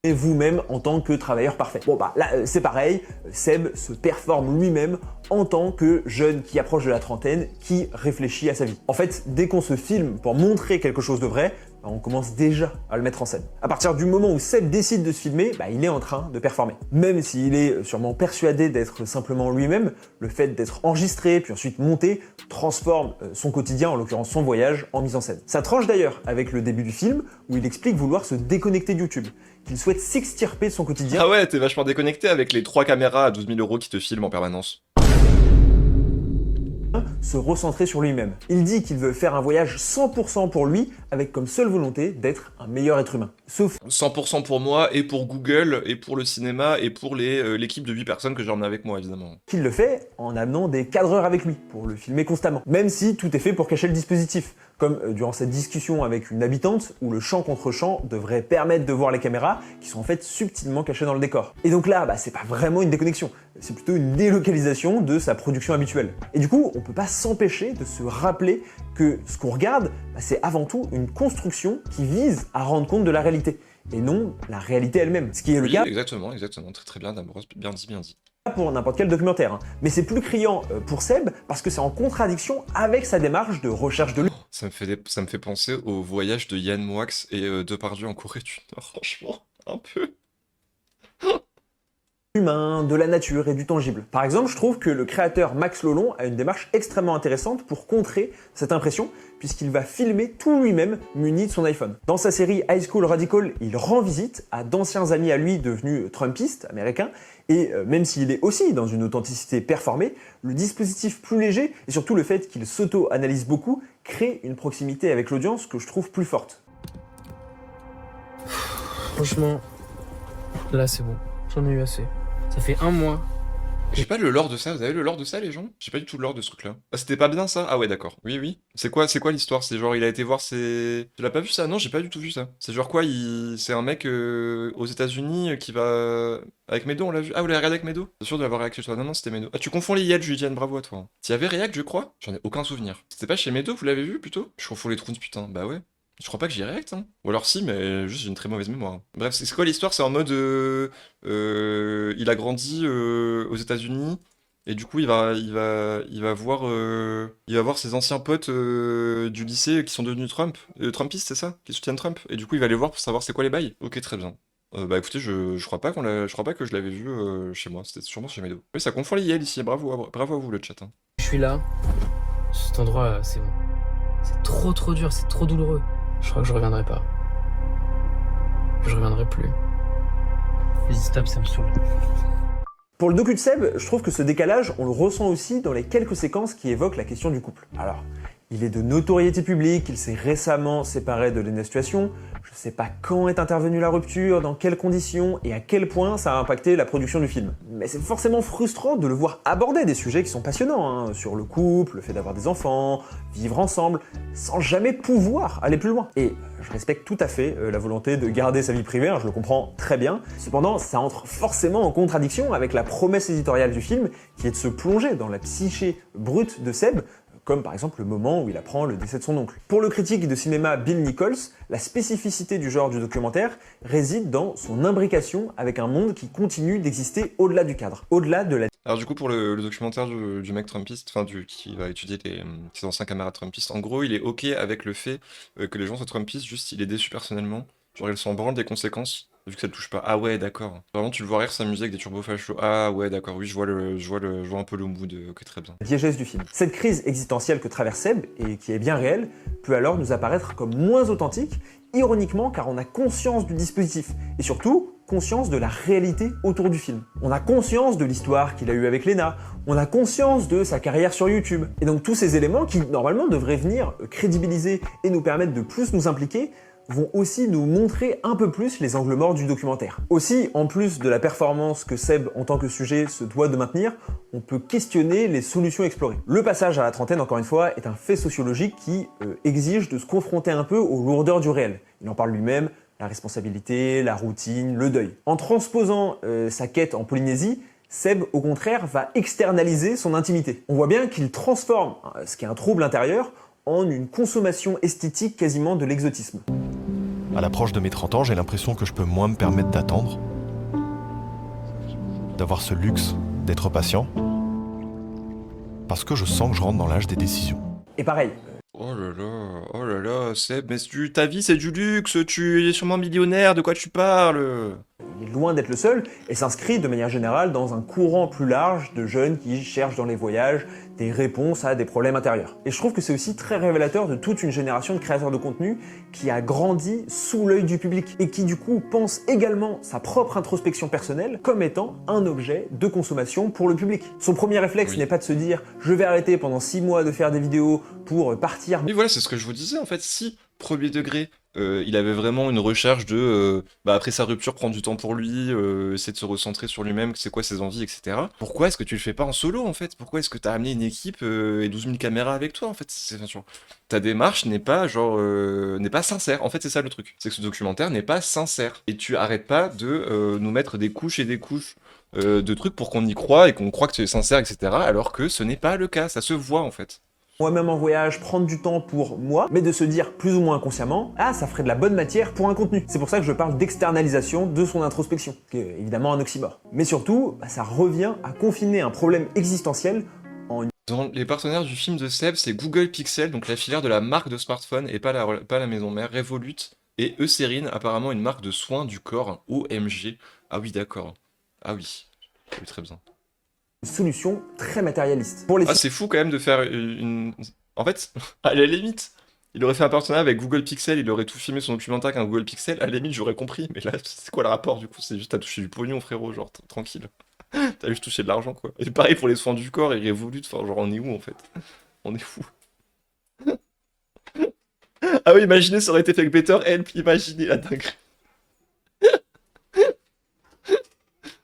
Et vous-même en tant que travailleur parfait. Bon là c'est pareil, Seb se performe lui-même en tant que jeune qui approche de la trentaine, qui réfléchit à sa vie. En fait, dès qu'on se filme pour montrer quelque chose de vrai, on commence déjà à le mettre en scène. À partir du moment où Seb décide de se filmer, il est en train de performer. Même s'il est sûrement persuadé d'être simplement lui-même, le fait d'être enregistré puis ensuite monté transforme son quotidien, en l'occurrence son voyage, en mise en scène. Ça tranche d'ailleurs avec le début du film où il explique vouloir se déconnecter de YouTube, qu'il souhaite s'extirper de son quotidien. Ah ouais, t'es vachement déconnecté avec les 3 caméras à 12 000 euros qui te filment en permanence. Se recentrer sur lui-même. Il dit qu'il veut faire un voyage 100% pour lui, avec comme seule volonté d'être un meilleur être humain. Sauf 100% pour moi, et pour Google, et pour le cinéma, et pour l'équipe de 8 personnes que j'ai emmené avec moi, évidemment. qu'il le fait en amenant des cadreurs avec lui, pour le filmer constamment. Même si tout est fait pour cacher le dispositif, comme durant cette discussion avec une habitante, où le champ contre champ devrait permettre de voir les caméras, qui sont en fait subtilement cachées dans le décor. Et donc là, c'est pas vraiment une déconnexion, c'est plutôt une délocalisation de sa production habituelle. Et du coup, on peut pas s'empêcher de se rappeler que ce qu'on regarde, c'est avant tout une construction qui vise à rendre compte de la réalité, et non la réalité elle-même. Ce qui est le Oui, cas. exactement, très très bien, Dambrose, bien dit. pour n'importe quel documentaire, hein. Mais c'est plus criant pour Seb parce que c'est en contradiction avec sa démarche de recherche de Ça me fait penser au voyage de Yann Moix et Depardieu en Corée du Nord, franchement, un peu. l'humain, de la nature et du tangible. Par exemple, je trouve que le créateur Max Lolon a une démarche extrêmement intéressante pour contrer cette impression, puisqu'il va filmer tout lui-même muni de son iPhone. Dans sa série High School Radical, il rend visite à d'anciens amis à lui devenus trumpistes américains, et même s'il est aussi dans une authenticité performée, le dispositif plus léger, et surtout le fait qu'il s'auto-analyse beaucoup, crée une proximité avec l'audience que je trouve plus forte. Franchement, là c'est bon, j'en ai eu assez. Ça fait 1 mois. J'ai pas le lore de ça, vous avez le lore de ça les gens? J'ai pas du tout le lore de ce truc là. Ah c'était pas bien ça? Ah ouais d'accord, oui oui. C'est quoi l'histoire? C'est genre il a été voir ses... Tu l'as pas vu ça? Non j'ai pas du tout vu ça. C'est genre quoi c'est un mec aux États-Unis qui va... Avec Medo on l'a vu? Ah vous l'avez regardé avec Medo? T'es sûr de l'avoir réact chez toi? Non non c'était Medo. Ah tu confonds les Yel Juliane, bravo à toi. T'y avais réact je crois? J'en ai aucun souvenir. C'était pas chez Medo, vous l'avez vu plutôt? Je confonds les trous putain, bah ouais. Je crois pas que j'y réacte, hein. Ou alors si, mais juste j'ai une très mauvaise mémoire. Bref, c'est quoi l'histoire? C'est en mode... il a grandi aux États-Unis, et du coup il va voir ses anciens potes du lycée qui sont devenus Trumpistes, c'est ça? Qui soutiennent Trump. Et du coup il va les voir pour savoir c'est quoi les bails. Ok, très bien. Bah écoutez, je crois pas que je l'avais vu chez moi, c'était sûrement chez Medo. Oui, ça confond les Yel ici, bravo à vous le chat. Hein. Je suis là, cet endroit c'est bon. C'est trop dur, c'est trop douloureux. Je crois que je reviendrai pas. Je reviendrai plus. Vas-y stop, ça me saoule. Pour le docu de Seb, je trouve que ce décalage, on le ressent aussi dans les quelques séquences qui évoquent la question du couple. Alors, il est de notoriété publique, il s'est récemment séparé de Lena Situation, je sais pas quand est intervenue la rupture, dans quelles conditions et à quel point ça a impacté la production du film. Mais c'est forcément frustrant de le voir aborder des sujets qui sont passionnants, hein, sur le couple, le fait d'avoir des enfants, vivre ensemble, sans jamais pouvoir aller plus loin. Et je respecte tout à fait la volonté de garder sa vie privée, hein, je le comprends très bien. Cependant, ça entre forcément en contradiction avec la promesse éditoriale du film, qui est de se plonger dans la psyché brute de Seb, comme par exemple le moment où il apprend le décès de son oncle. Pour le critique de cinéma Bill Nichols, la spécificité du genre du documentaire réside dans son imbrication avec un monde qui continue d'exister au-delà du cadre, au-delà de la... Alors du coup pour le documentaire du mec trumpiste, enfin qui va étudier ses anciens camarades trumpistes, en gros il est ok avec le fait que les gens soient trumpistes, juste il est déçu personnellement, genre il s'en branle des conséquences, vu que ça le touche pas. Ah ouais d'accord. Vraiment tu le vois rire s'amuser avec des turbofachos. Ah ouais d'accord, oui je vois un peu le mood, ok très bien. diégèse du film. Cette crise existentielle que traverse Seb, et qui est bien réelle, peut alors nous apparaître comme moins authentique, ironiquement car on a conscience du dispositif, et surtout conscience de la réalité autour du film. On a conscience de l'histoire qu'il a eue avec Lena, on a conscience de sa carrière sur YouTube. Et donc tous ces éléments qui normalement devraient venir crédibiliser et nous permettre de plus nous impliquer, vont aussi nous montrer un peu plus les angles morts du documentaire. Aussi, en plus de la performance que Seb en tant que sujet se doit de maintenir, on peut questionner les solutions explorées. Le passage à la trentaine, encore une fois, est un fait sociologique qui exige de se confronter un peu aux lourdeurs du réel. Il en parle lui-même, la responsabilité, la routine, le deuil. En transposant sa quête en Polynésie, Seb, au contraire, va externaliser son intimité. On voit bien qu'il transforme ce qui est un trouble intérieur en une consommation esthétique quasiment de l'exotisme. À l'approche de mes 30 ans, j'ai l'impression que je peux moins me permettre d'attendre, d'avoir ce luxe d'être patient, parce que je sens que je rentre dans l'âge des décisions. Et pareil. Oh là là, Seb, mais ta vie c'est du luxe, tu es sûrement millionnaire, de quoi tu parles? Il est loin d'être le seul et s'inscrit de manière générale dans un courant plus large de jeunes qui cherchent dans les voyages des réponses à des problèmes intérieurs. Et je trouve que c'est aussi très révélateur de toute une génération de créateurs de contenu qui a grandi sous l'œil du public et qui du coup pense également sa propre introspection personnelle comme étant un objet de consommation pour le public. Son premier réflexe n'est pas de se dire « je vais arrêter pendant 6 mois de faire des vidéos pour partir ». Oui voilà, c'est ce que je vous disais en fait, si premier degré, il avait vraiment une recherche de, après sa rupture, prendre du temps pour lui, essayer de se recentrer sur lui-même, c'est quoi ses envies, etc. Pourquoi est-ce que tu le fais pas en solo, en fait? Pourquoi est-ce que t'as amené une équipe et 12 000 caméras avec toi, en fait? Ta démarche n'est pas, n'est pas sincère. En fait, c'est ça le truc. C'est que ce documentaire n'est pas sincère. Et tu arrêtes pas de nous mettre des couches et des couches de trucs pour qu'on y croit et qu'on croit que tu es sincère, etc. Alors que ce n'est pas le cas. Ça se voit, en fait. moi-même en voyage, prendre du temps pour moi, mais de se dire plus ou moins inconsciemment, ah, ça ferait de la bonne matière pour un contenu. C'est pour ça que je parle d'externalisation de son introspection, qui est évidemment un oxymore. Mais surtout, ça revient à confiner un problème existentiel en une Dans les partenaires du film de Seb, c'est Google Pixel, donc la filière de la marque de smartphone et pas la maison mère, Revolut, et Eucérine, apparemment une marque de soins du corps, OMG. Ah oui, d'accord. Ah oui. Oui, très bien. solution très matérialiste. Pour les Ah, c'est fou quand même de faire une... En fait, à la limite, il aurait fait un partenariat avec Google Pixel, il aurait tout filmé son documentaire avec un Google Pixel, à la limite j'aurais compris, mais là, c'est quoi le rapport du coup? C'est juste t'as touché du pognon, frérot, genre, tranquille. T'as juste touché de l'argent, quoi. Et pareil pour les soins du corps et Revolut, enfin, genre, on est où en fait? On est fou. Ah oui, imaginez, ça aurait été fait avec Better Help, imaginez la dinguerie.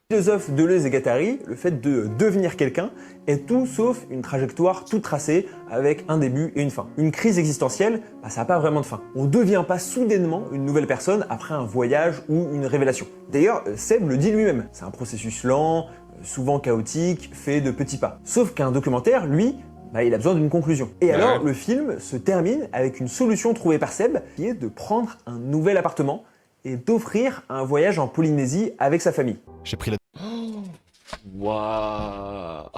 philosophes Deleuze et Guattari, le fait de devenir quelqu'un est tout sauf une trajectoire toute tracée avec un début et une fin. Une crise existentielle, ça n'a pas vraiment de fin. On ne devient pas soudainement une nouvelle personne après un voyage ou une révélation. D'ailleurs, Seb le dit lui-même, c'est un processus lent, souvent chaotique, fait de petits pas. Sauf qu'un documentaire, lui, il a besoin d'une conclusion. Et alors, le film se termine avec une solution trouvée par Seb, qui est de prendre un nouvel appartement et d'offrir un voyage en Polynésie avec sa famille. J'ai pris la Waouh.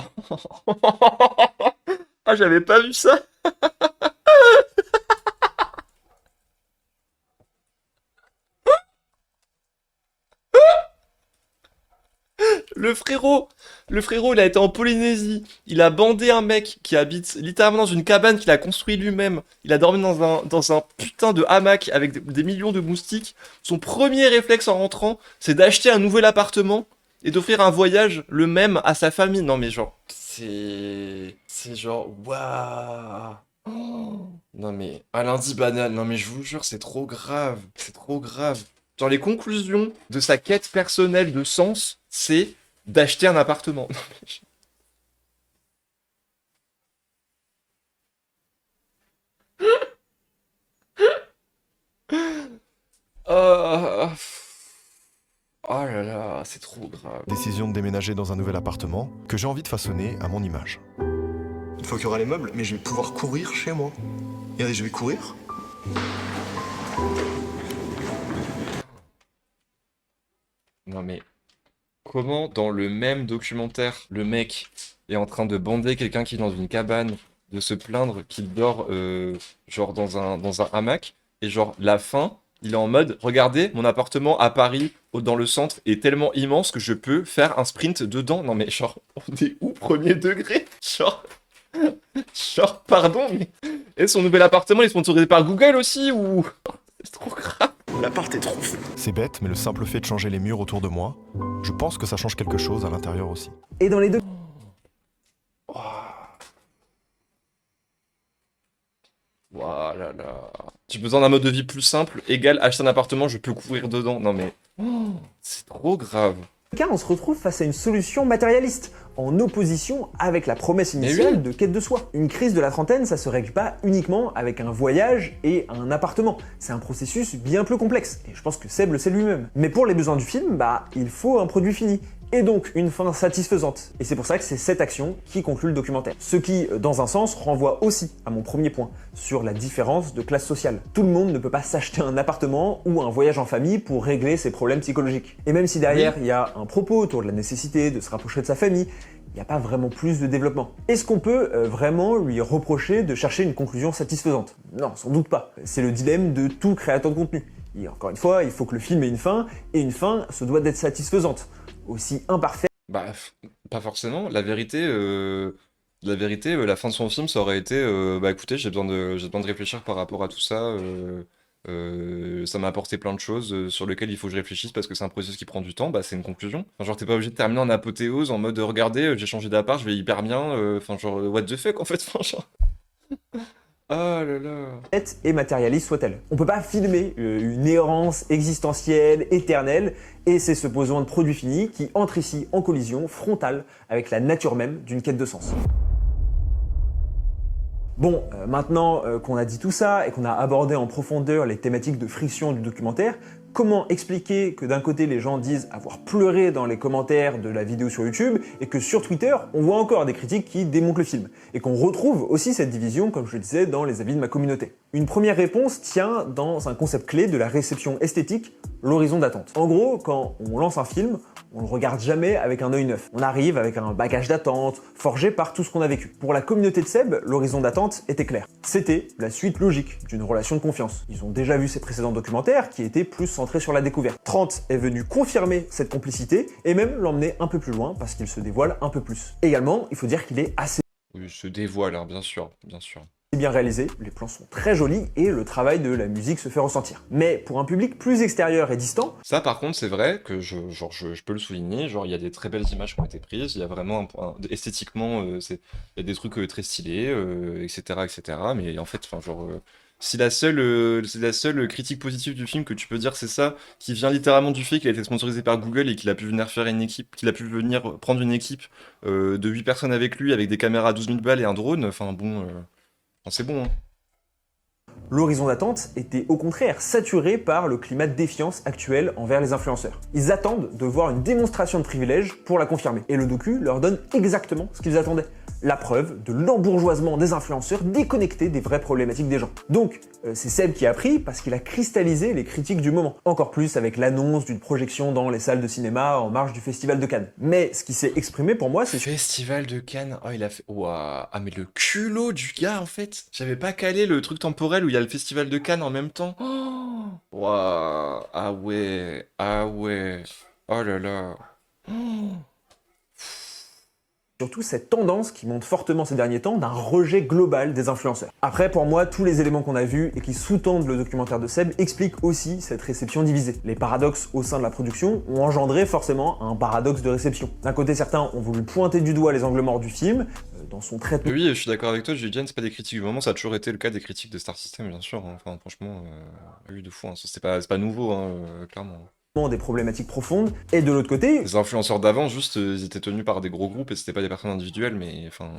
Ah, j'avais pas vu ça. Le frérot, il a été en Polynésie. Il a bandé un mec qui habite littéralement dans une cabane qu'il a construit lui-même. Il a dormi dans un putain de hamac avec des millions de moustiques. Son premier réflexe en rentrant, c'est d'acheter un nouvel appartement et d'offrir un voyage le même à sa famille. Non mais genre, c'est genre, waouh. Oh. Non mais, à lundi banal, non mais je vous jure, c'est trop grave. C'est trop grave. Genre les conclusions de sa quête personnelle de sens, c'est d'acheter un appartement. Non, mais oh, oh là là, c'est trop grave. décision de déménager dans un nouvel appartement que j'ai envie de façonner à mon image. Une fois qu'il y aura les meubles, mais je vais pouvoir courir chez moi. Regardez, je vais courir. Non mais, comment dans le même documentaire, le mec est en train de bander quelqu'un qui est dans une cabane, de se plaindre qu'il dort genre dans un hamac, et genre la fin, il est en mode, regardez, mon appartement à Paris, dans le centre, est tellement immense que je peux faire un sprint dedans. Non mais genre, on est où, premier degré? Genre, pardon, mais... Et son nouvel appartement, il est sponsorisé par Google aussi, ou... C'est trop grave. L'appart est trop fou. C'est bête, mais le simple fait de changer les murs autour de moi, je pense que ça change quelque chose à l'intérieur aussi. Et dans les deux Voilà là. J'ai besoin d'un mode de vie plus simple, égal acheter un appartement, je peux courir dedans. Non mais... c'est trop grave. cas, on se retrouve face à une solution matérialiste, en opposition avec la promesse initiale de quête de soi. Une crise de la trentaine, ça se règle pas uniquement avec un voyage et un appartement. C'est un processus bien plus complexe, et je pense que Seb le sait lui-même. Mais pour les besoins du film, il faut un produit fini. Et donc une fin satisfaisante. Et c'est pour ça que c'est cette action qui conclut le documentaire. Ce qui, dans un sens, renvoie aussi à mon premier point, sur la différence de classe sociale. Tout le monde ne peut pas s'acheter un appartement ou un voyage en famille pour régler ses problèmes psychologiques. Et même si derrière, il y a un propos autour de la nécessité de se rapprocher de sa famille, il n'y a pas vraiment plus de développement. Est-ce qu'on peut vraiment lui reprocher de chercher une conclusion satisfaisante? Non, sans doute pas. C'est le dilemme de tout créateur de contenu. Et encore une fois, il faut que le film ait une fin, et une fin se doit d'être satisfaisante. Aussi imparfaite. Pas forcément. La vérité, la fin de son film, ça aurait été, écoutez, j'ai besoin de réfléchir par rapport à tout ça. Ça m'a apporté plein de choses sur lesquelles il faut que je réfléchisse parce que c'est un processus qui prend du temps. C'est une conclusion. Enfin, genre, t'es pas obligé de terminer en apothéose en mode, regardez, j'ai changé d'appart, je vais hyper bien. Enfin, genre, what the fuck en fait. Enfin, genre... Oh là là. Et matérialiste soit-elle. On peut pas filmer une errance existentielle, éternelle, et c'est ce besoin de produit fini qui entre ici en collision frontale avec la nature même d'une quête de sens. Bon, maintenant qu'on a dit tout ça et qu'on a abordé en profondeur les thématiques de friction du documentaire, comment expliquer que d'un côté les gens disent avoir pleuré dans les commentaires de la vidéo sur YouTube et que sur Twitter on voit encore des critiques qui démontent le film et qu'on retrouve aussi cette division, comme je le disais, dans les avis de ma communauté. Une première réponse tient dans un concept clé de la réception esthétique, l'horizon d'attente. En gros, quand on lance un film, on le regarde jamais avec un œil neuf. On arrive avec un bagage d'attente, forgé par tout ce qu'on a vécu. Pour la communauté de Seb, l'horizon d'attente était clair. C'était la suite logique d'une relation de confiance. Ils ont déjà vu ses précédents documentaires qui étaient plus centrés sur la découverte. 30 est venu confirmer cette complicité et même l'emmener un peu plus loin parce qu'il se dévoile un peu plus. Également, il faut dire qu'il est assez Oui, il se dévoile, hein, bien sûr, bien sûr. bien réalisé, les plans sont très jolis et le travail de la musique se fait ressentir. Mais pour un public plus extérieur et distant, Ça, par contre, c'est vrai que je peux le souligner. Genre, il y a des très belles images qui ont été prises. Il y a vraiment esthétiquement, il y a des trucs très stylés, etc., etc. Mais en fait, enfin, si c'est la seule critique positive du film que tu peux dire, c'est ça, qui vient littéralement du fait qu'il a été sponsorisé par Google et qu'il a pu venir faire une équipe, qu'il a pu venir prendre une équipe de 8 personnes avec lui, avec des caméras à 12 000 balles et un drone. Enfin bon, enfin, c'est bon, hein. l'horizon d'attente était au contraire saturé par le climat de défiance actuel envers les influenceurs. Ils attendent de voir une démonstration de privilège pour la confirmer. Et le docu leur donne exactement ce qu'ils attendaient. La preuve de l'embourgeoisement des influenceurs déconnectés des vraies problématiques des gens. Donc, c'est Seb qui a pris parce qu'il a cristallisé les critiques du moment. Encore plus avec l'annonce d'une projection dans les salles de cinéma en marge du Festival de Cannes. Mais ce qui s'est exprimé pour moi, c'est Festival de Cannes. Oh, il a fait. Ouah. Ah, mais le culot du gars, en fait. J'avais pas calé le truc temporel où il y a le Festival de Cannes en même temps. Oh. Ouah. Ah ouais. Ah ouais. Oh là là. Oh. surtout cette tendance qui monte fortement ces derniers temps d'un rejet global des influenceurs. Après, pour moi, tous les éléments qu'on a vus et qui sous-tendent le documentaire de Seb expliquent aussi cette réception divisée. Les paradoxes au sein de la production ont engendré forcément un paradoxe de réception. D'un côté, certains ont voulu pointer du doigt les angles morts du film, dans son traitement. Oui, je suis d'accord avec toi, Julien, c'est pas des critiques du moment, ça a toujours été le cas des critiques de Star System, bien sûr, hein. Enfin, franchement, oui, de fou, hein. C'est pas nouveau, hein, clairement. Des problématiques profondes, et de l'autre côté, Les influenceurs d'avant, juste, ils étaient tenus par des gros groupes et c'était pas des personnes individuelles, mais enfin,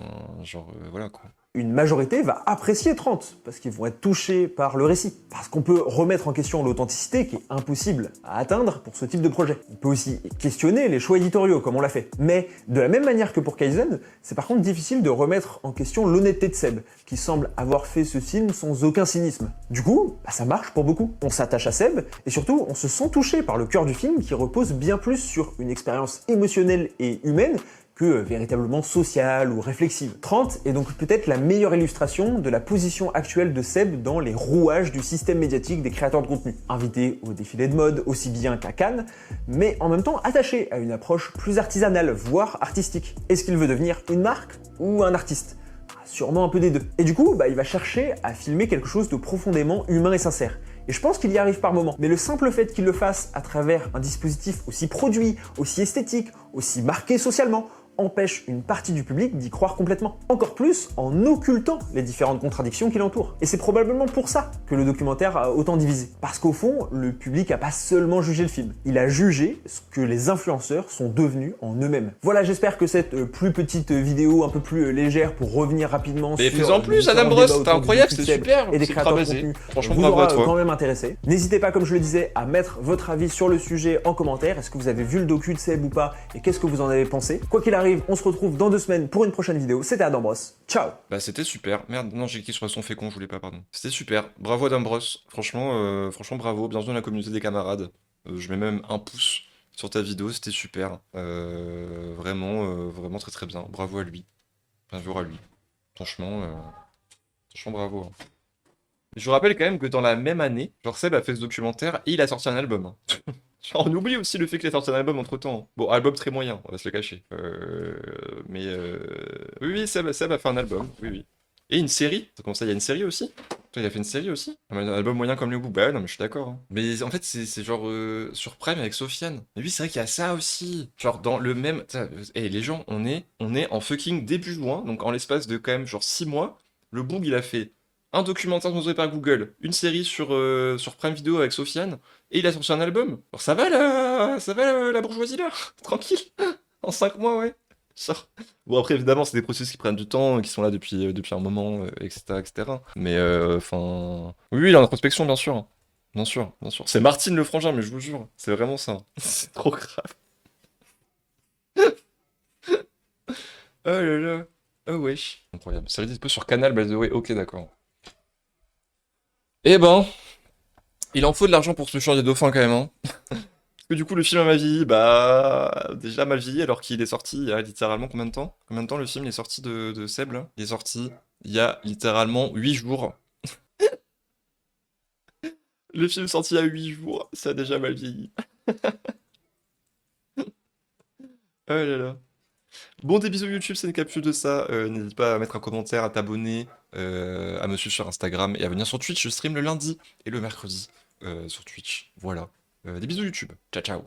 voilà quoi. une majorité va apprécier 30, parce qu'ils vont être touchés par le récit. Parce qu'on peut remettre en question l'authenticité qui est impossible à atteindre pour ce type de projet. On peut aussi questionner les choix éditoriaux, comme on l'a fait. Mais de la même manière que pour Kaizen, c'est par contre difficile de remettre en question l'honnêteté de Seb, qui semble avoir fait ce film sans aucun cynisme. Du coup, ça marche pour beaucoup. On s'attache à Seb, et surtout, on se sent touché par le cœur du film qui repose bien plus sur une expérience émotionnelle et humaine que véritablement sociale ou réflexive. 30 est donc peut-être la meilleure illustration de la position actuelle de Seb dans les rouages du système médiatique des créateurs de contenu. Invité au défilé de mode aussi bien qu'à Cannes, mais en même temps attaché à une approche plus artisanale, voire artistique. Est-ce qu'il veut devenir une marque ou un artiste ? Sûrement un peu des deux. Et du coup, il va chercher à filmer quelque chose de profondément humain et sincère. Et je pense qu'il y arrive par moments. Mais le simple fait qu'il le fasse à travers un dispositif aussi produit, aussi esthétique, aussi marqué socialement, empêche une partie du public d'y croire complètement. Encore plus en occultant les différentes contradictions qui l'entourent. Et c'est probablement pour ça que le documentaire a autant divisé. Parce qu'au fond, le public a pas seulement jugé le film, il a jugé ce que les influenceurs sont devenus en eux-mêmes. Voilà, j'espère que cette plus petite vidéo un peu plus légère pour revenir rapidement Mais sur fais-en plus, Adam Bross, c'était incroyable, c'était super, et des c'est créateurs de basé. contenu Franchement, vous bravo à aura toi. quand même intéressé. N'hésitez pas, comme je le disais, à mettre votre avis sur le sujet en commentaire. Est-ce que vous avez vu le docu de Seb ou pas, et qu'est-ce que vous en avez pensé? Quoi qu'il arrive, on se retrouve dans 2 semaines pour une prochaine vidéo. C'était Adam Bross. Ciao. Bah c'était super. Merde, non, j'ai cliqué sur le son fécond, je voulais pas, pardon. C'était super. Bravo Adam Bross. Franchement, bravo. Bienvenue dans la communauté des camarades. Je mets même un pouce sur ta vidéo, c'était super. Vraiment très très bien. Bravo à lui. Un jour à lui. Franchement bravo, hein. Je vous rappelle quand même que dans la même année, Seb a fait ce documentaire et il a sorti un album, hein. Genre, on oublie aussi le fait qu'il a sorti un album entre temps. Bon, album très moyen, on va se le cacher. Oui, Seb a fait un album, oui. Et une série. Comment ça, il y a une série aussi? Toi, il a fait une série aussi? Un album moyen comme le bout. Bah ouais, non, mais je suis d'accord, hein. Mais en fait, c'est genre sur Prime avec Sofiane. Mais oui, c'est vrai qu'il y a ça aussi. Genre, dans le même. Et les gens, on est en fucking début juin, donc en l'espace de quand même genre 6 mois. Le Boog, il a fait un documentaire sponsorisé par Google, une série sur Prime Video avec Sofiane, et il a sorti un album. Alors ça va la bourgeoisie là? Tranquille. En 5 mois, ouais. Genre. Bon, après, évidemment, c'est des processus qui prennent du temps, qui sont là depuis un moment, etc., etc. Mais, enfin... Oui, il est en introspection, bien sûr. Bien sûr, bien sûr. C'est Martine le frangin, mais je vous jure, c'est vraiment ça. C'est trop grave. Oh là là. Oh wesh. Incroyable. Ça va dispo sur Canal, by the way. Ok, d'accord. Eh ben, il en faut de l'argent pour se changer de dauphin quand même, hein. Parce que du coup, le film a mal vieilli, bah, déjà mal vieilli alors qu'il est sorti il y a littéralement combien de temps? Combien de temps le film est sorti de Seb là? Il est sorti il y a littéralement 8 jours. Le film sorti il y a 8 jours, ça a déjà mal vieilli. Oh là là. Bon, des bisous YouTube, c'est une capsule de ça. N'hésite pas à mettre un commentaire, à t'abonner, à me suivre sur Instagram et à venir sur Twitch. Je stream le lundi et le mercredi sur Twitch. Voilà. Des bisous YouTube. Ciao, ciao.